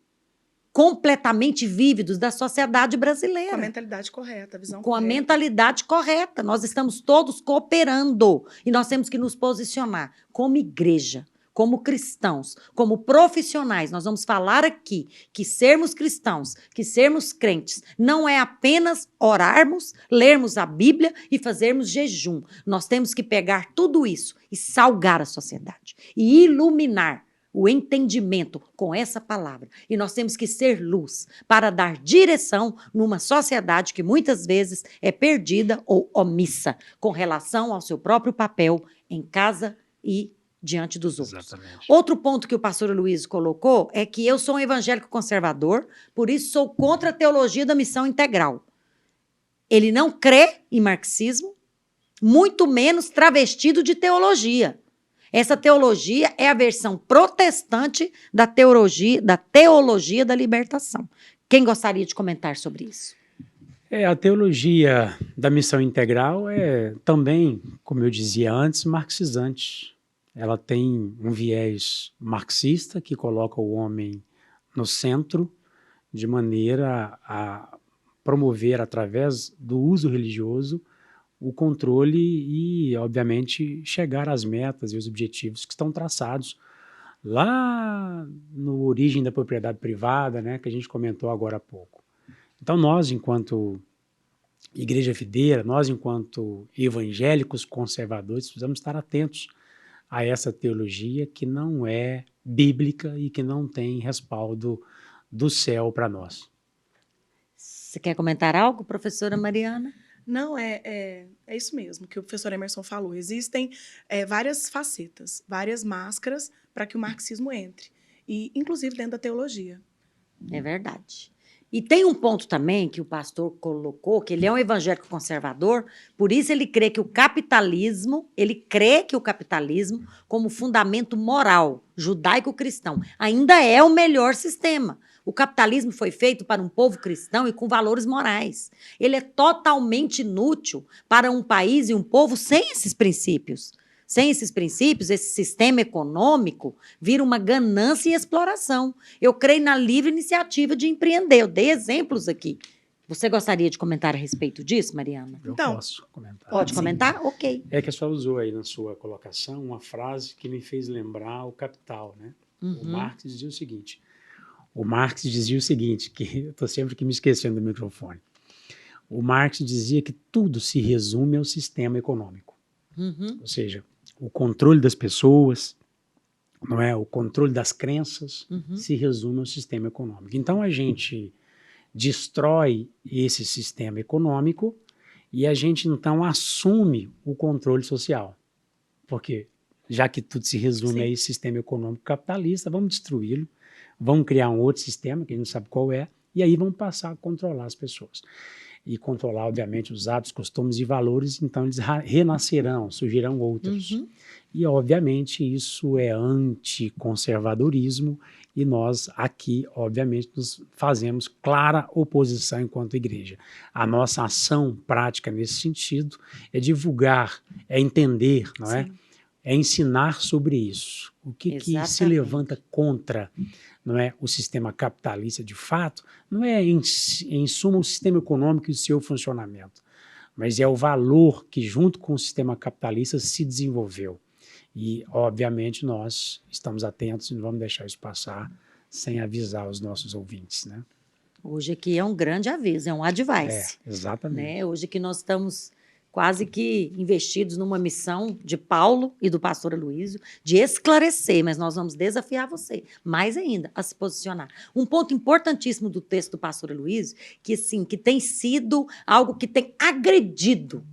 completamente vívidos da sociedade brasileira. Com a mentalidade correta, a visão com correta. a mentalidade correta. Nós estamos todos cooperando e nós temos que nos posicionar como igreja, como cristãos, como profissionais. Nós vamos falar aqui que sermos cristãos, que sermos crentes, não é apenas orarmos, lermos a Bíblia e fazermos jejum. Nós temos que pegar tudo isso e salgar a sociedade e iluminar o entendimento com essa palavra. E nós temos que ser luz para dar direção numa sociedade que muitas vezes é perdida ou omissa com relação ao seu próprio papel em casa e diante dos outros. Exatamente. Outro ponto que o pastor Luiz colocou é que eu sou um evangélico conservador, por isso sou contra a teologia da missão integral. Ele não crê em marxismo, muito menos travestido de teologia. Essa teologia é a versão protestante da teologia da libertação. Quem gostaria de comentar sobre isso? A teologia da missão integral é também, como eu dizia antes, marxizante. Ela tem um viés marxista que coloca o homem no centro, de maneira a promover, através do uso religioso, o controle e, obviamente, chegar às metas e os objetivos que estão traçados lá no origem da propriedade privada, né, que a gente comentou agora há pouco. Então, nós, enquanto igreja videira, nós, enquanto evangélicos conservadores, precisamos estar atentos a essa teologia que não é bíblica e que não tem respaldo do céu para nós. Você quer comentar algo, professora Mariana? Não, é isso mesmo que o professor Emerson falou. Existem várias facetas, várias máscaras para que o marxismo entre, e inclusive dentro da teologia. É verdade. E tem um ponto também que o pastor colocou, que ele é um evangélico conservador, por isso ele crê que o capitalismo, como fundamento moral, judaico-cristão, ainda é o melhor sistema. O capitalismo foi feito para um povo cristão e com valores morais. Ele é totalmente inútil para um país e um povo sem esses princípios. Sem esses princípios, esse sistema econômico vira uma ganância e exploração. Eu creio na livre iniciativa de empreender. Eu dei exemplos aqui. Você gostaria de comentar a respeito disso, Mariana? Eu Então, posso comentar. Pode comentar? Ok. É que a senhora usou aí na sua colocação uma frase que me fez lembrar o Capital, né? O Marx dizia o seguinte. Que eu estou sempre aqui me esquecendo do microfone. O Marx dizia que tudo se resume ao sistema econômico. Ou seja, o controle das pessoas, não é? O controle das crenças se resume ao sistema econômico. Então a gente destrói esse sistema econômico e a gente então assume o controle social. Porque já que tudo se resume a esse sistema econômico capitalista, vamos destruí-lo, vamos criar um outro sistema que a gente não sabe qual é, e aí vamos passar a controlar as pessoas. E controlar, obviamente, os hábitos, costumes e valores, então eles renascerão, surgirão outros. E, obviamente, isso é anticonservadorismo e nós aqui, obviamente, nos fazemos clara oposição enquanto igreja. A nossa ação prática nesse sentido é divulgar, é entender, não é? É ensinar sobre isso. O que se levanta contra, não é, o sistema capitalista de fato, não é em suma o sistema econômico e o seu funcionamento, mas é o valor que junto com o sistema capitalista se desenvolveu. E, obviamente, nós estamos atentos e não vamos deixar isso passar sem avisar os nossos ouvintes, né? Hoje aqui é um grande aviso, é um advice. Exatamente. Né? Hoje que nós estamos quase que investidos numa missão de Paulo e do pastor Aloysio de esclarecer, mas nós vamos desafiar você, mais ainda, a se posicionar. Um ponto importantíssimo do texto do pastor Aloysio, que, assim, que tem sido algo que tem agredido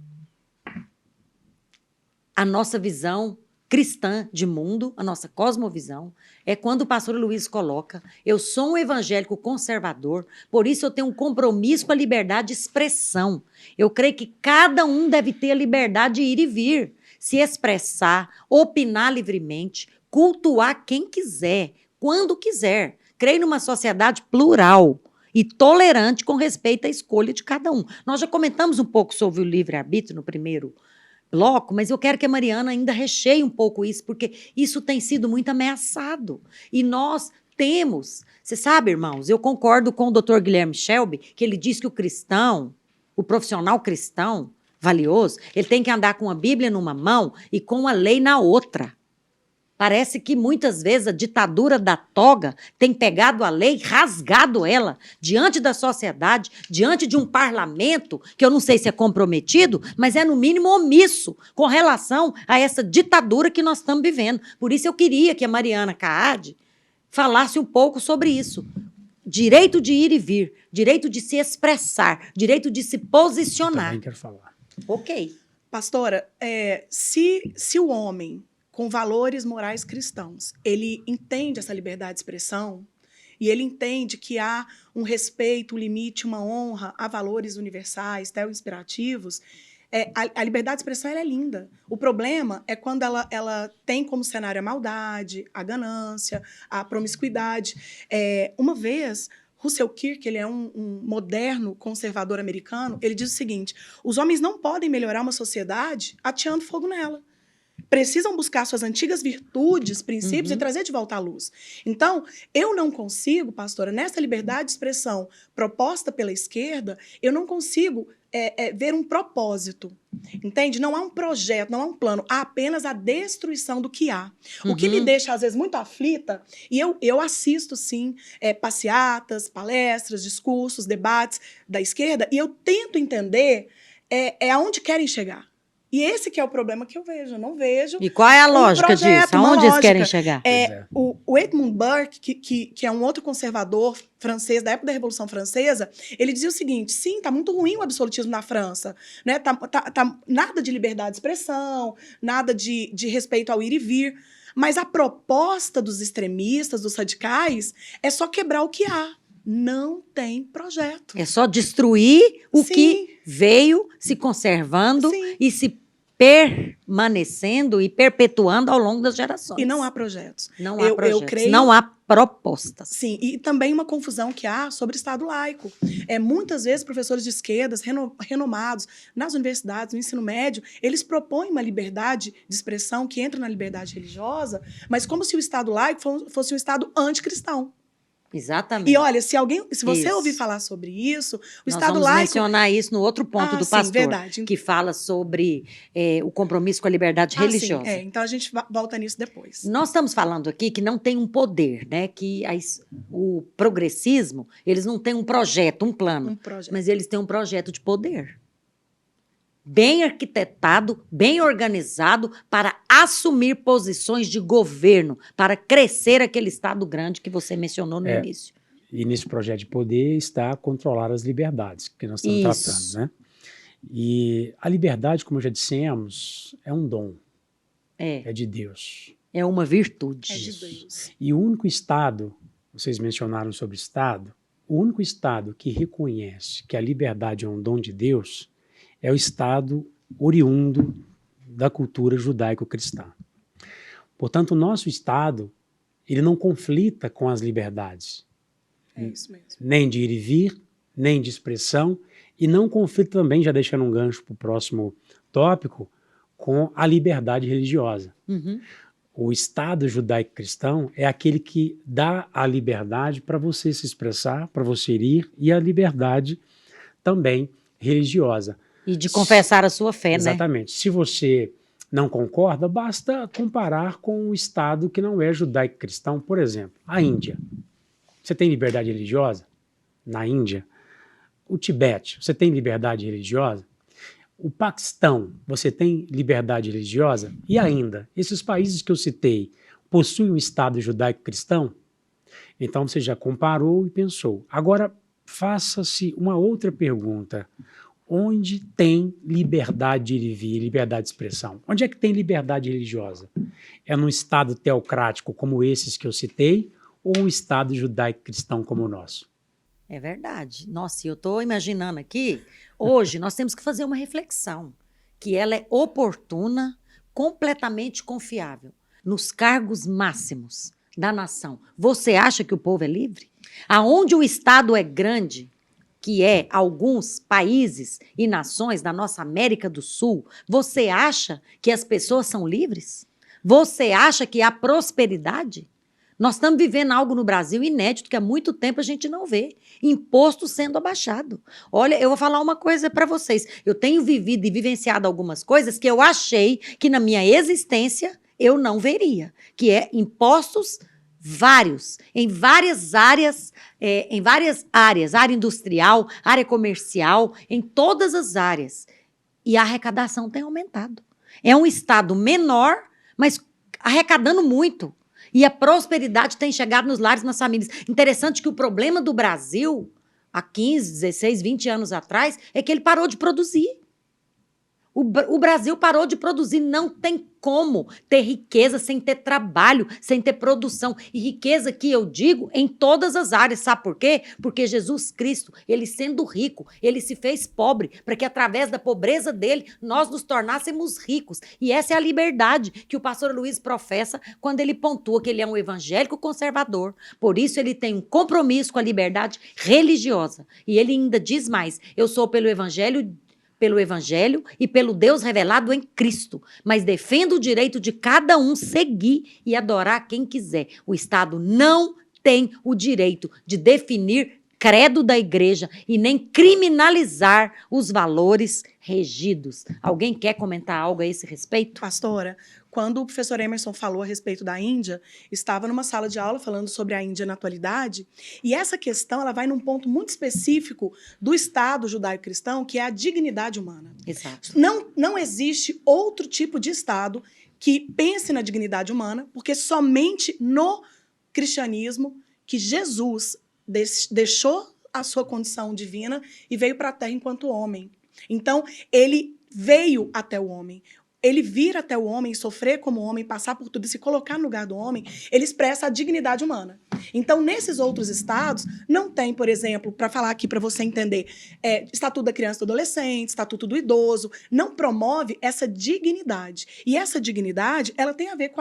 a nossa visão cristã de mundo, a nossa cosmovisão, é quando o pastor Luiz coloca: eu sou um evangélico conservador, por isso eu tenho um compromisso com a liberdade de expressão. Eu creio que cada um deve ter a liberdade de ir e vir, se expressar, opinar livremente, cultuar quem quiser, quando quiser. Creio numa sociedade plural e tolerante com respeito à escolha de cada um. Nós já comentamos um pouco sobre o livre-arbítrio no primeiro bloco, mas eu quero que a Mariana ainda recheie um pouco isso, porque isso tem sido muito ameaçado. E nós temos, você sabe, irmãos, eu concordo com o Dr. Guilherme Shelby, que ele diz que o cristão, o profissional cristão valioso, ele tem que andar com a Bíblia numa mão e com a lei na outra. Parece que muitas vezes a ditadura da toga tem pegado a lei, rasgado ela diante da sociedade, diante de um parlamento, que eu não sei se é comprometido, mas é no mínimo omisso com relação a essa ditadura que nós estamos vivendo. Por isso eu queria que a Mariana Caade falasse um pouco sobre isso. Direito de ir e vir, direito de se expressar, direito de se posicionar. Eu também quero falar. Ok. Pastora, se o homem com valores morais cristãos, ele entende essa liberdade de expressão e ele entende que há um respeito, um limite, uma honra a valores universais, inspirativos, a liberdade de expressão ela é linda. O problema é quando ela tem como cenário a maldade, a ganância, a promiscuidade. Uma vez, Russell Kirk, ele é um moderno conservador americano, ele diz o seguinte: os homens não podem melhorar uma sociedade ateando fogo nela. Precisam buscar suas antigas virtudes, princípios e trazer de volta à luz. Então, eu não consigo, pastora, nessa liberdade de expressão proposta pela esquerda, eu não consigo ver um propósito, entende? Não há um projeto, não há um plano, há apenas a destruição do que há. O que me deixa, às vezes, muito aflita, e eu assisto, sim, passeatas, palestras, discursos, debates da esquerda, e eu tento entender aonde querem chegar. E esse que é o problema que eu vejo. Eu não vejo. E qual é a lógica disso? Aonde eles querem chegar? O Edmund Burke, que é um outro conservador francês da época da Revolução Francesa, ele dizia o seguinte: sim, tá muito ruim o absolutismo na França, né? Tá nada de liberdade de expressão, nada de respeito ao ir e vir. Mas a proposta dos extremistas, dos radicais, é só quebrar o que há. não tem projeto. É só destruir o Sim. que veio se conservando Sim. e se permanecendo e perpetuando ao longo das gerações. E não há projetos. Não há eu projetos, creio- não há propostas. Sim, e também uma confusão que há sobre Estado laico. Muitas vezes, professores de esquerdas, renomados, nas universidades, no ensino médio, eles propõem uma liberdade de expressão que entra na liberdade religiosa, mas como se o Estado laico fosse um Estado anticristão. Exatamente. E olha, se você Isso. ouvir falar sobre isso, o Nós Estado vamos laico... mencionar isso no outro ponto do sim, pastor, verdade. que fala sobre o compromisso com a liberdade religiosa. Sim, então a gente volta nisso depois. Nós estamos falando aqui que não tem um poder, né? Que o progressismo, eles não têm um projeto, um plano, Um projeto. mas eles têm um projeto de poder. Bem arquitetado, bem organizado para assumir posições de governo, para crescer aquele Estado grande que você mencionou no início. E nesse projeto de poder está controlar as liberdades que nós estamos tratando, né? E a liberdade, como já dissemos, é um dom. É de Deus. É uma virtude. É de Deus. E o único Estado, vocês mencionaram sobre Estado, o único Estado que reconhece que a liberdade é um dom de Deus é o Estado oriundo da cultura judaico-cristã. Portanto, o nosso Estado, ele não conflita com as liberdades. É isso mesmo. Nem de ir e vir, nem de expressão, e não conflita também, já deixando um gancho para o próximo tópico, com a liberdade religiosa. Uhum. O Estado judaico-cristão é aquele que dá a liberdade para você se expressar, para você ir, e a liberdade também religiosa. E de confessar a sua fé, né? Exatamente. Se você não concorda, basta comparar com o Estado que não é judaico-cristão, por exemplo, a Índia. Você tem liberdade religiosa? Na Índia. O Tibete, você tem liberdade religiosa? O Paquistão, você tem liberdade religiosa? E ainda, esses países que eu citei possuem um Estado judaico-cristão? Então você já comparou e pensou. Agora, faça-se uma outra pergunta. Onde tem liberdade de ir e vir, liberdade de expressão? Onde é que tem liberdade religiosa? É num Estado teocrático como esses que eu citei ou um Estado judaico-cristão como o nosso? É verdade. Nossa, eu estou imaginando aqui, hoje nós temos que fazer uma reflexão, que ela é oportuna, completamente confiável, nos cargos máximos da nação. Você acha que o povo é livre? Aonde o Estado é grande, que é alguns países e nações da nossa América do Sul, você acha que as pessoas são livres? Você acha que há prosperidade? Nós estamos vivendo algo no Brasil inédito que há muito tempo a gente não vê. Imposto sendo abaixado. Olha, eu vou falar uma coisa para vocês. Eu tenho vivido e vivenciado algumas coisas que eu achei que na minha existência eu não veria, que é impostos vários, em várias áreas, área industrial, área comercial, em todas as áreas. E a arrecadação tem aumentado. É um estado menor, mas arrecadando muito. E a prosperidade tem chegado nos lares, nas famílias. Interessante que o problema do Brasil, há 15, 16, 20 anos atrás, é que ele parou de produzir. O Brasil parou de produzir, não tem como ter riqueza sem ter trabalho, sem ter produção. E riqueza que eu digo em todas as áreas, sabe por quê? Porque Jesus Cristo, ele sendo rico, ele se fez pobre, para que através da pobreza dele, nós nos tornássemos ricos. E essa é a liberdade que o pastor Luiz professa quando ele pontua que ele é um evangélico conservador. Por isso ele tem um compromisso com a liberdade religiosa. E ele ainda diz mais, eu sou pelo evangelho e pelo Deus revelado em Cristo, mas defendo o direito de cada um seguir e adorar quem quiser. O Estado não tem o direito de definir credo da igreja e nem criminalizar os valores regidos. Alguém quer comentar algo a esse respeito? Pastora, quando o professor Emerson falou a respeito da Índia, estava numa sala de aula falando sobre a Índia na atualidade, e essa questão ela vai num ponto muito específico do Estado judaico-cristão, que é a dignidade humana. Exato. Não existe outro tipo de Estado que pense na dignidade humana, porque somente no cristianismo que Jesus deixou a sua condição divina e veio para a terra enquanto homem. Então, ele veio até o homem. ele vir até o homem, sofrer como homem, passar por tudo e se colocar no lugar do homem, ele expressa a dignidade humana. Então, nesses outros estados, não tem, por exemplo, para falar aqui para você entender, Estatuto da Criança e do Adolescente, Estatuto do Idoso, não promove essa dignidade. E essa dignidade, ela tem a ver com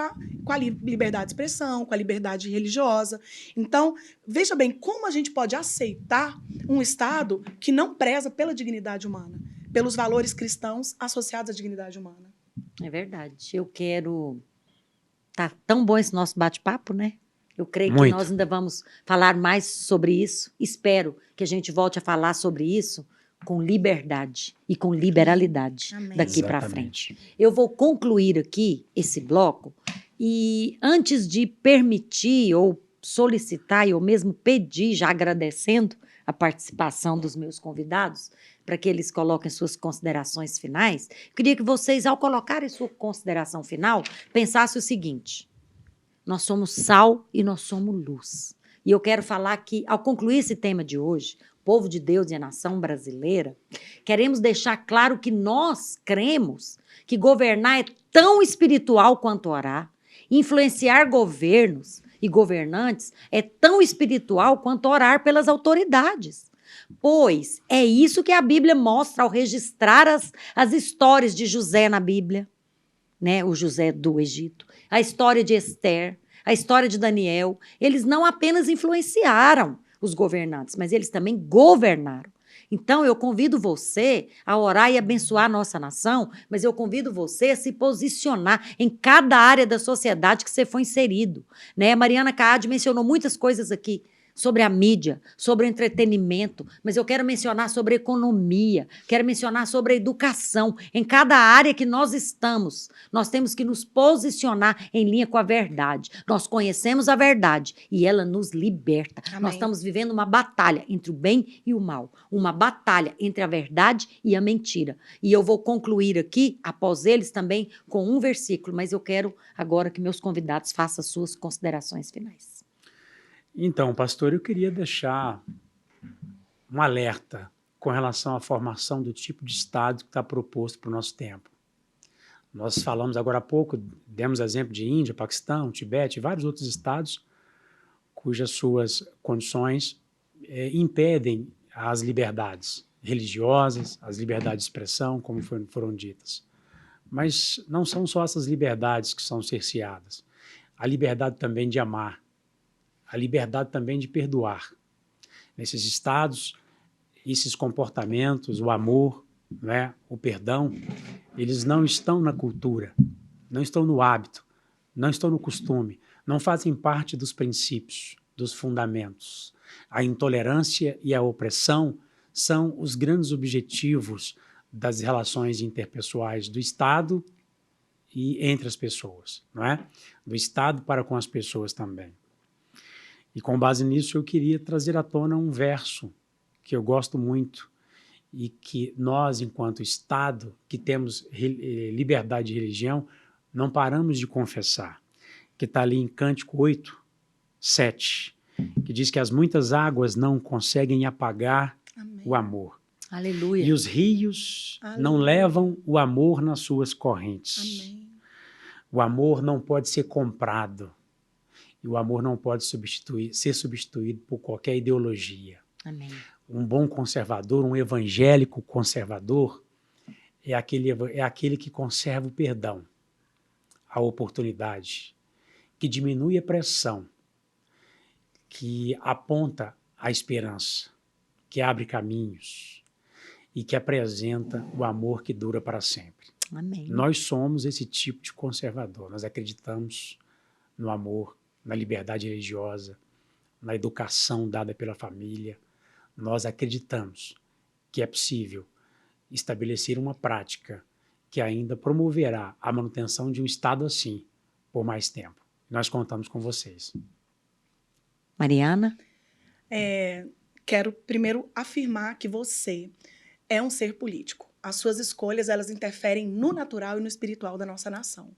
a liberdade de expressão, com a liberdade religiosa. Então, veja bem, como a gente pode aceitar um estado que não preza pela dignidade humana, pelos valores cristãos associados à dignidade humana. É verdade. Eu quero... Tá tão bom esse nosso bate-papo, né? Eu creio que Muito. nós ainda vamos falar mais sobre isso. Espero que a gente volte a falar sobre isso com liberdade e com liberalidade. Amém. Daqui para Exatamente. frente. Eu vou concluir aqui esse bloco e antes de permitir ou solicitar ou mesmo pedir, já agradecendo a participação dos meus convidados, para que eles coloquem suas considerações finais, queria que vocês, ao colocarem sua consideração final, pensassem o seguinte: nós somos sal e nós somos luz. E eu quero falar que, ao concluir esse tema de hoje, povo de Deus e a nação brasileira, queremos deixar claro que nós cremos que governar é tão espiritual quanto orar, influenciar governos e governantes é tão espiritual quanto orar pelas autoridades. Pois é isso que a Bíblia mostra ao registrar as histórias de José na Bíblia, né? O José do Egito, a história de Esther, a história de Daniel. Eles não apenas influenciaram os governantes, mas eles também governaram. Então, eu convido você a orar e abençoar a nossa nação, mas eu convido você a se posicionar em cada área da sociedade que você foi inserido, né? Mariana Caade mencionou muitas coisas aqui sobre a mídia, sobre o entretenimento, mas eu quero mencionar sobre a economia, quero mencionar sobre a educação. Em cada área que nós estamos, nós temos que nos posicionar em linha com a verdade. Nós conhecemos a verdade e ela nos liberta. Amém. Nós estamos vivendo uma batalha entre o bem e o mal, uma batalha entre a verdade e a mentira. E eu vou concluir aqui, após eles também, com um versículo, mas eu quero agora que meus convidados façam suas considerações finais. Então, pastor, eu queria deixar um alerta com relação à formação do tipo de Estado que está proposto para o nosso tempo. Nós falamos agora há pouco, demos exemplo de Índia, Paquistão, Tibete e vários outros estados cujas suas condições impedem as liberdades religiosas, as liberdades de expressão, como foram ditas. Mas não são só essas liberdades que são cerceadas. A liberdade também de amar, a liberdade também de perdoar. Nesses estados, esses comportamentos, o amor, né, o perdão, eles não estão na cultura, não estão no hábito, não estão no costume, não fazem parte dos princípios, dos fundamentos. A intolerância e a opressão são os grandes objetivos das relações interpessoais do Estado e entre as pessoas, não é? Do Estado para com as pessoas também. E com base nisso eu queria trazer à tona um verso que eu gosto muito e que nós, enquanto Estado, que temos liberdade de religião, não paramos de confessar, que está ali em Cântico 8, 7, que diz que as muitas águas não conseguem apagar Amém. o amor. Aleluia. E os rios Aleluia. não levam o amor nas suas correntes. Amém. O amor não pode ser comprado. E o amor não pode ser substituído por qualquer ideologia. Amém. Um bom conservador, um evangélico conservador, é aquele que conserva o perdão, a oportunidade, que diminui a pressão, que aponta a esperança, que abre caminhos e que apresenta o amor que dura para sempre. Amém. Nós somos esse tipo de conservador. Nós acreditamos no amor, na liberdade religiosa, na educação dada pela família. Nós acreditamos que é possível estabelecer uma prática que ainda promoverá a manutenção de um Estado assim por mais tempo. Nós contamos com vocês. Mariana? Quero primeiro afirmar que você é um ser político. As suas escolhas, elas interferem no natural e no espiritual da nossa nação.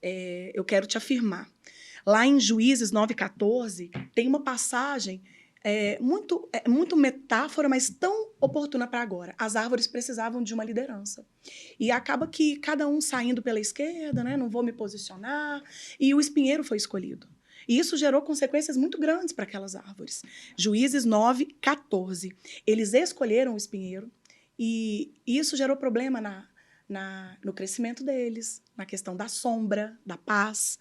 Eu quero te afirmar. Lá em Juízes 9,14, tem uma passagem muito metáfora, mas tão oportuna para agora. As árvores precisavam de uma liderança. E acaba que cada um saindo pela esquerda, né? Não vou me posicionar. E o espinheiro foi escolhido. E isso gerou consequências muito grandes para aquelas árvores. Juízes 9:14. Eles escolheram o espinheiro e isso gerou problema no crescimento deles, na questão da sombra, da paz.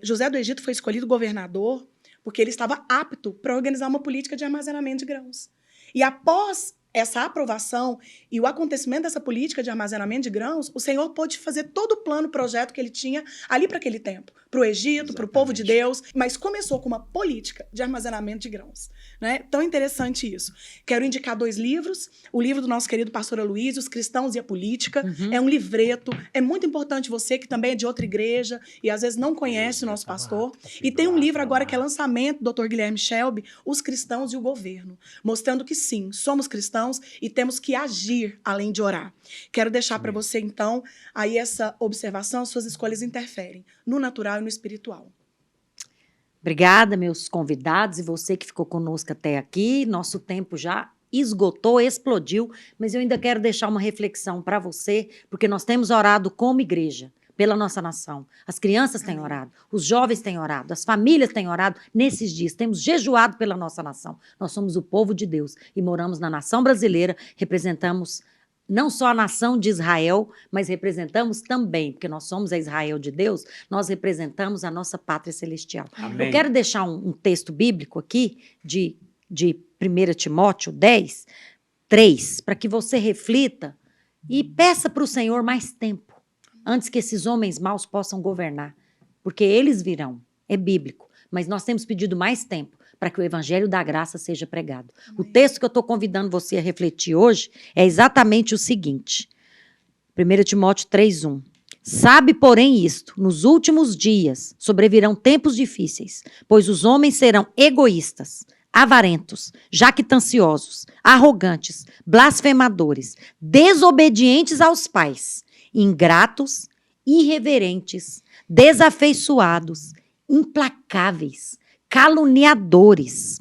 José do Egito foi escolhido governador porque ele estava apto para organizar uma política de armazenamento de grãos. E após essa aprovação e o acontecimento dessa política de armazenamento de grãos, o Senhor pôde fazer todo o plano, projeto que ele tinha ali para aquele tempo, para o Egito, para o povo de Deus, mas começou com uma política de armazenamento de grãos. Né? Tão interessante isso. Quero indicar 2 livros, o livro do nosso querido pastor Aloysio, Os Cristãos e a Política, é um livreto, é muito importante você que também é de outra igreja e às vezes não conhece o nosso pastor, e tem um livro agora que é lançamento do Dr. Guilherme Shelby, Os Cristãos e o Governo, mostrando que sim, somos cristãos e temos que agir além de orar. Quero deixar para você, então, aí essa observação, suas escolhas interferem no natural e no espiritual. Obrigada, meus convidados, e você que ficou conosco até aqui. Nosso tempo já esgotou, explodiu, mas eu ainda quero deixar uma reflexão para você, porque nós temos orado como igreja pela nossa nação. As crianças têm orado, os jovens têm orado, as famílias têm orado nesses dias. Temos jejuado pela nossa nação. Nós somos o povo de Deus e moramos na nação brasileira, representamos não só a nação de Israel, mas representamos também, porque nós somos a Israel de Deus, nós representamos a nossa pátria celestial. Amém. Eu quero deixar um texto bíblico aqui de 1 Timóteo 10:3, para que você reflita e peça para o Senhor mais tempo, antes que esses homens maus possam governar, porque eles virão, é bíblico, mas nós temos pedido mais tempo para que o evangelho da graça seja pregado. Amém. O texto que eu estou convidando você a refletir hoje é exatamente o seguinte, 1 Timóteo 3:1. Sabe, porém, isto, nos últimos dias sobrevirão tempos difíceis, pois os homens serão egoístas, avarentos, jactanciosos, arrogantes, blasfemadores, desobedientes aos pais, ingratos, irreverentes, desafeiçoados, implacáveis, caluniadores,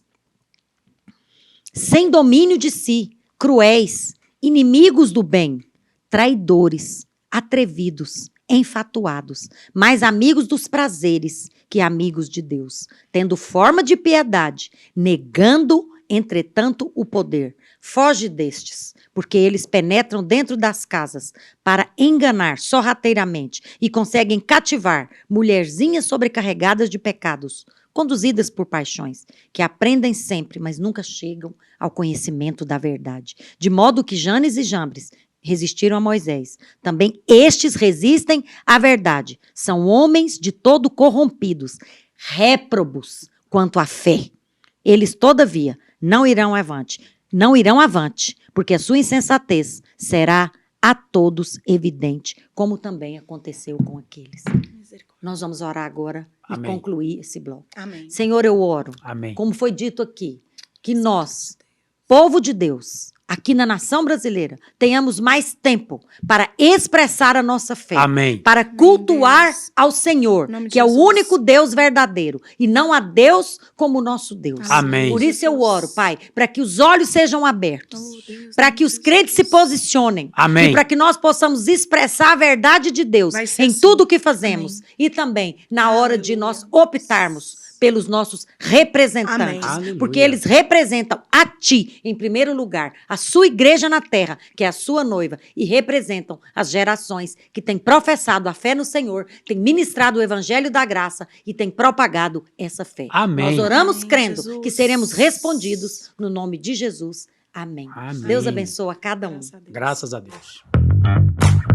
sem domínio de si, cruéis, inimigos do bem, traidores, atrevidos, enfatuados, mais amigos dos prazeres que amigos de Deus, tendo forma de piedade, negando, entretanto, o poder. Foge destes, porque eles penetram dentro das casas para enganar sorrateiramente e conseguem cativar mulherzinhas sobrecarregadas de pecados, conduzidas por paixões, que aprendem sempre, mas nunca chegam ao conhecimento da verdade. De modo que Janes e Jambres resistiram a Moisés. Também estes resistem à verdade. São homens de todo corrompidos, réprobos quanto à fé. Eles, todavia, não irão avante, porque a sua insensatez será a todos evidente, como também aconteceu com aqueles. Nós vamos orar agora e Amém. Concluir esse bloco. Amém. Senhor, eu oro, Amém. como foi dito aqui, que nós, povo de Deus, aqui na nação brasileira, tenhamos mais tempo para expressar a nossa fé. Amém. Para cultuar Deus. ao Senhor, Em nome de que é o Jesus. único Deus verdadeiro, e não a Deus como nosso Deus. Amém. Por isso eu oro, Pai, para que os olhos sejam abertos, Oh, Deus, para em que nome os de crentes se Jesus. posicionem, Amém. e para que nós possamos expressar a verdade de Deus Vai ser em assim. tudo que fazemos, e também na hora de nós optarmos pelos nossos representantes, Amém. porque Aleluia. eles representam a ti, em primeiro lugar, a sua igreja na terra, que é a sua noiva, e representam as gerações que têm professado a fé no Senhor, têm ministrado o evangelho da graça e têm propagado essa fé. Amém. Nós oramos Amém, crendo Jesus. que seremos respondidos no nome de Jesus. Amém. Amém. Deus abençoe a cada um. Graças a Deus. Graças a Deus.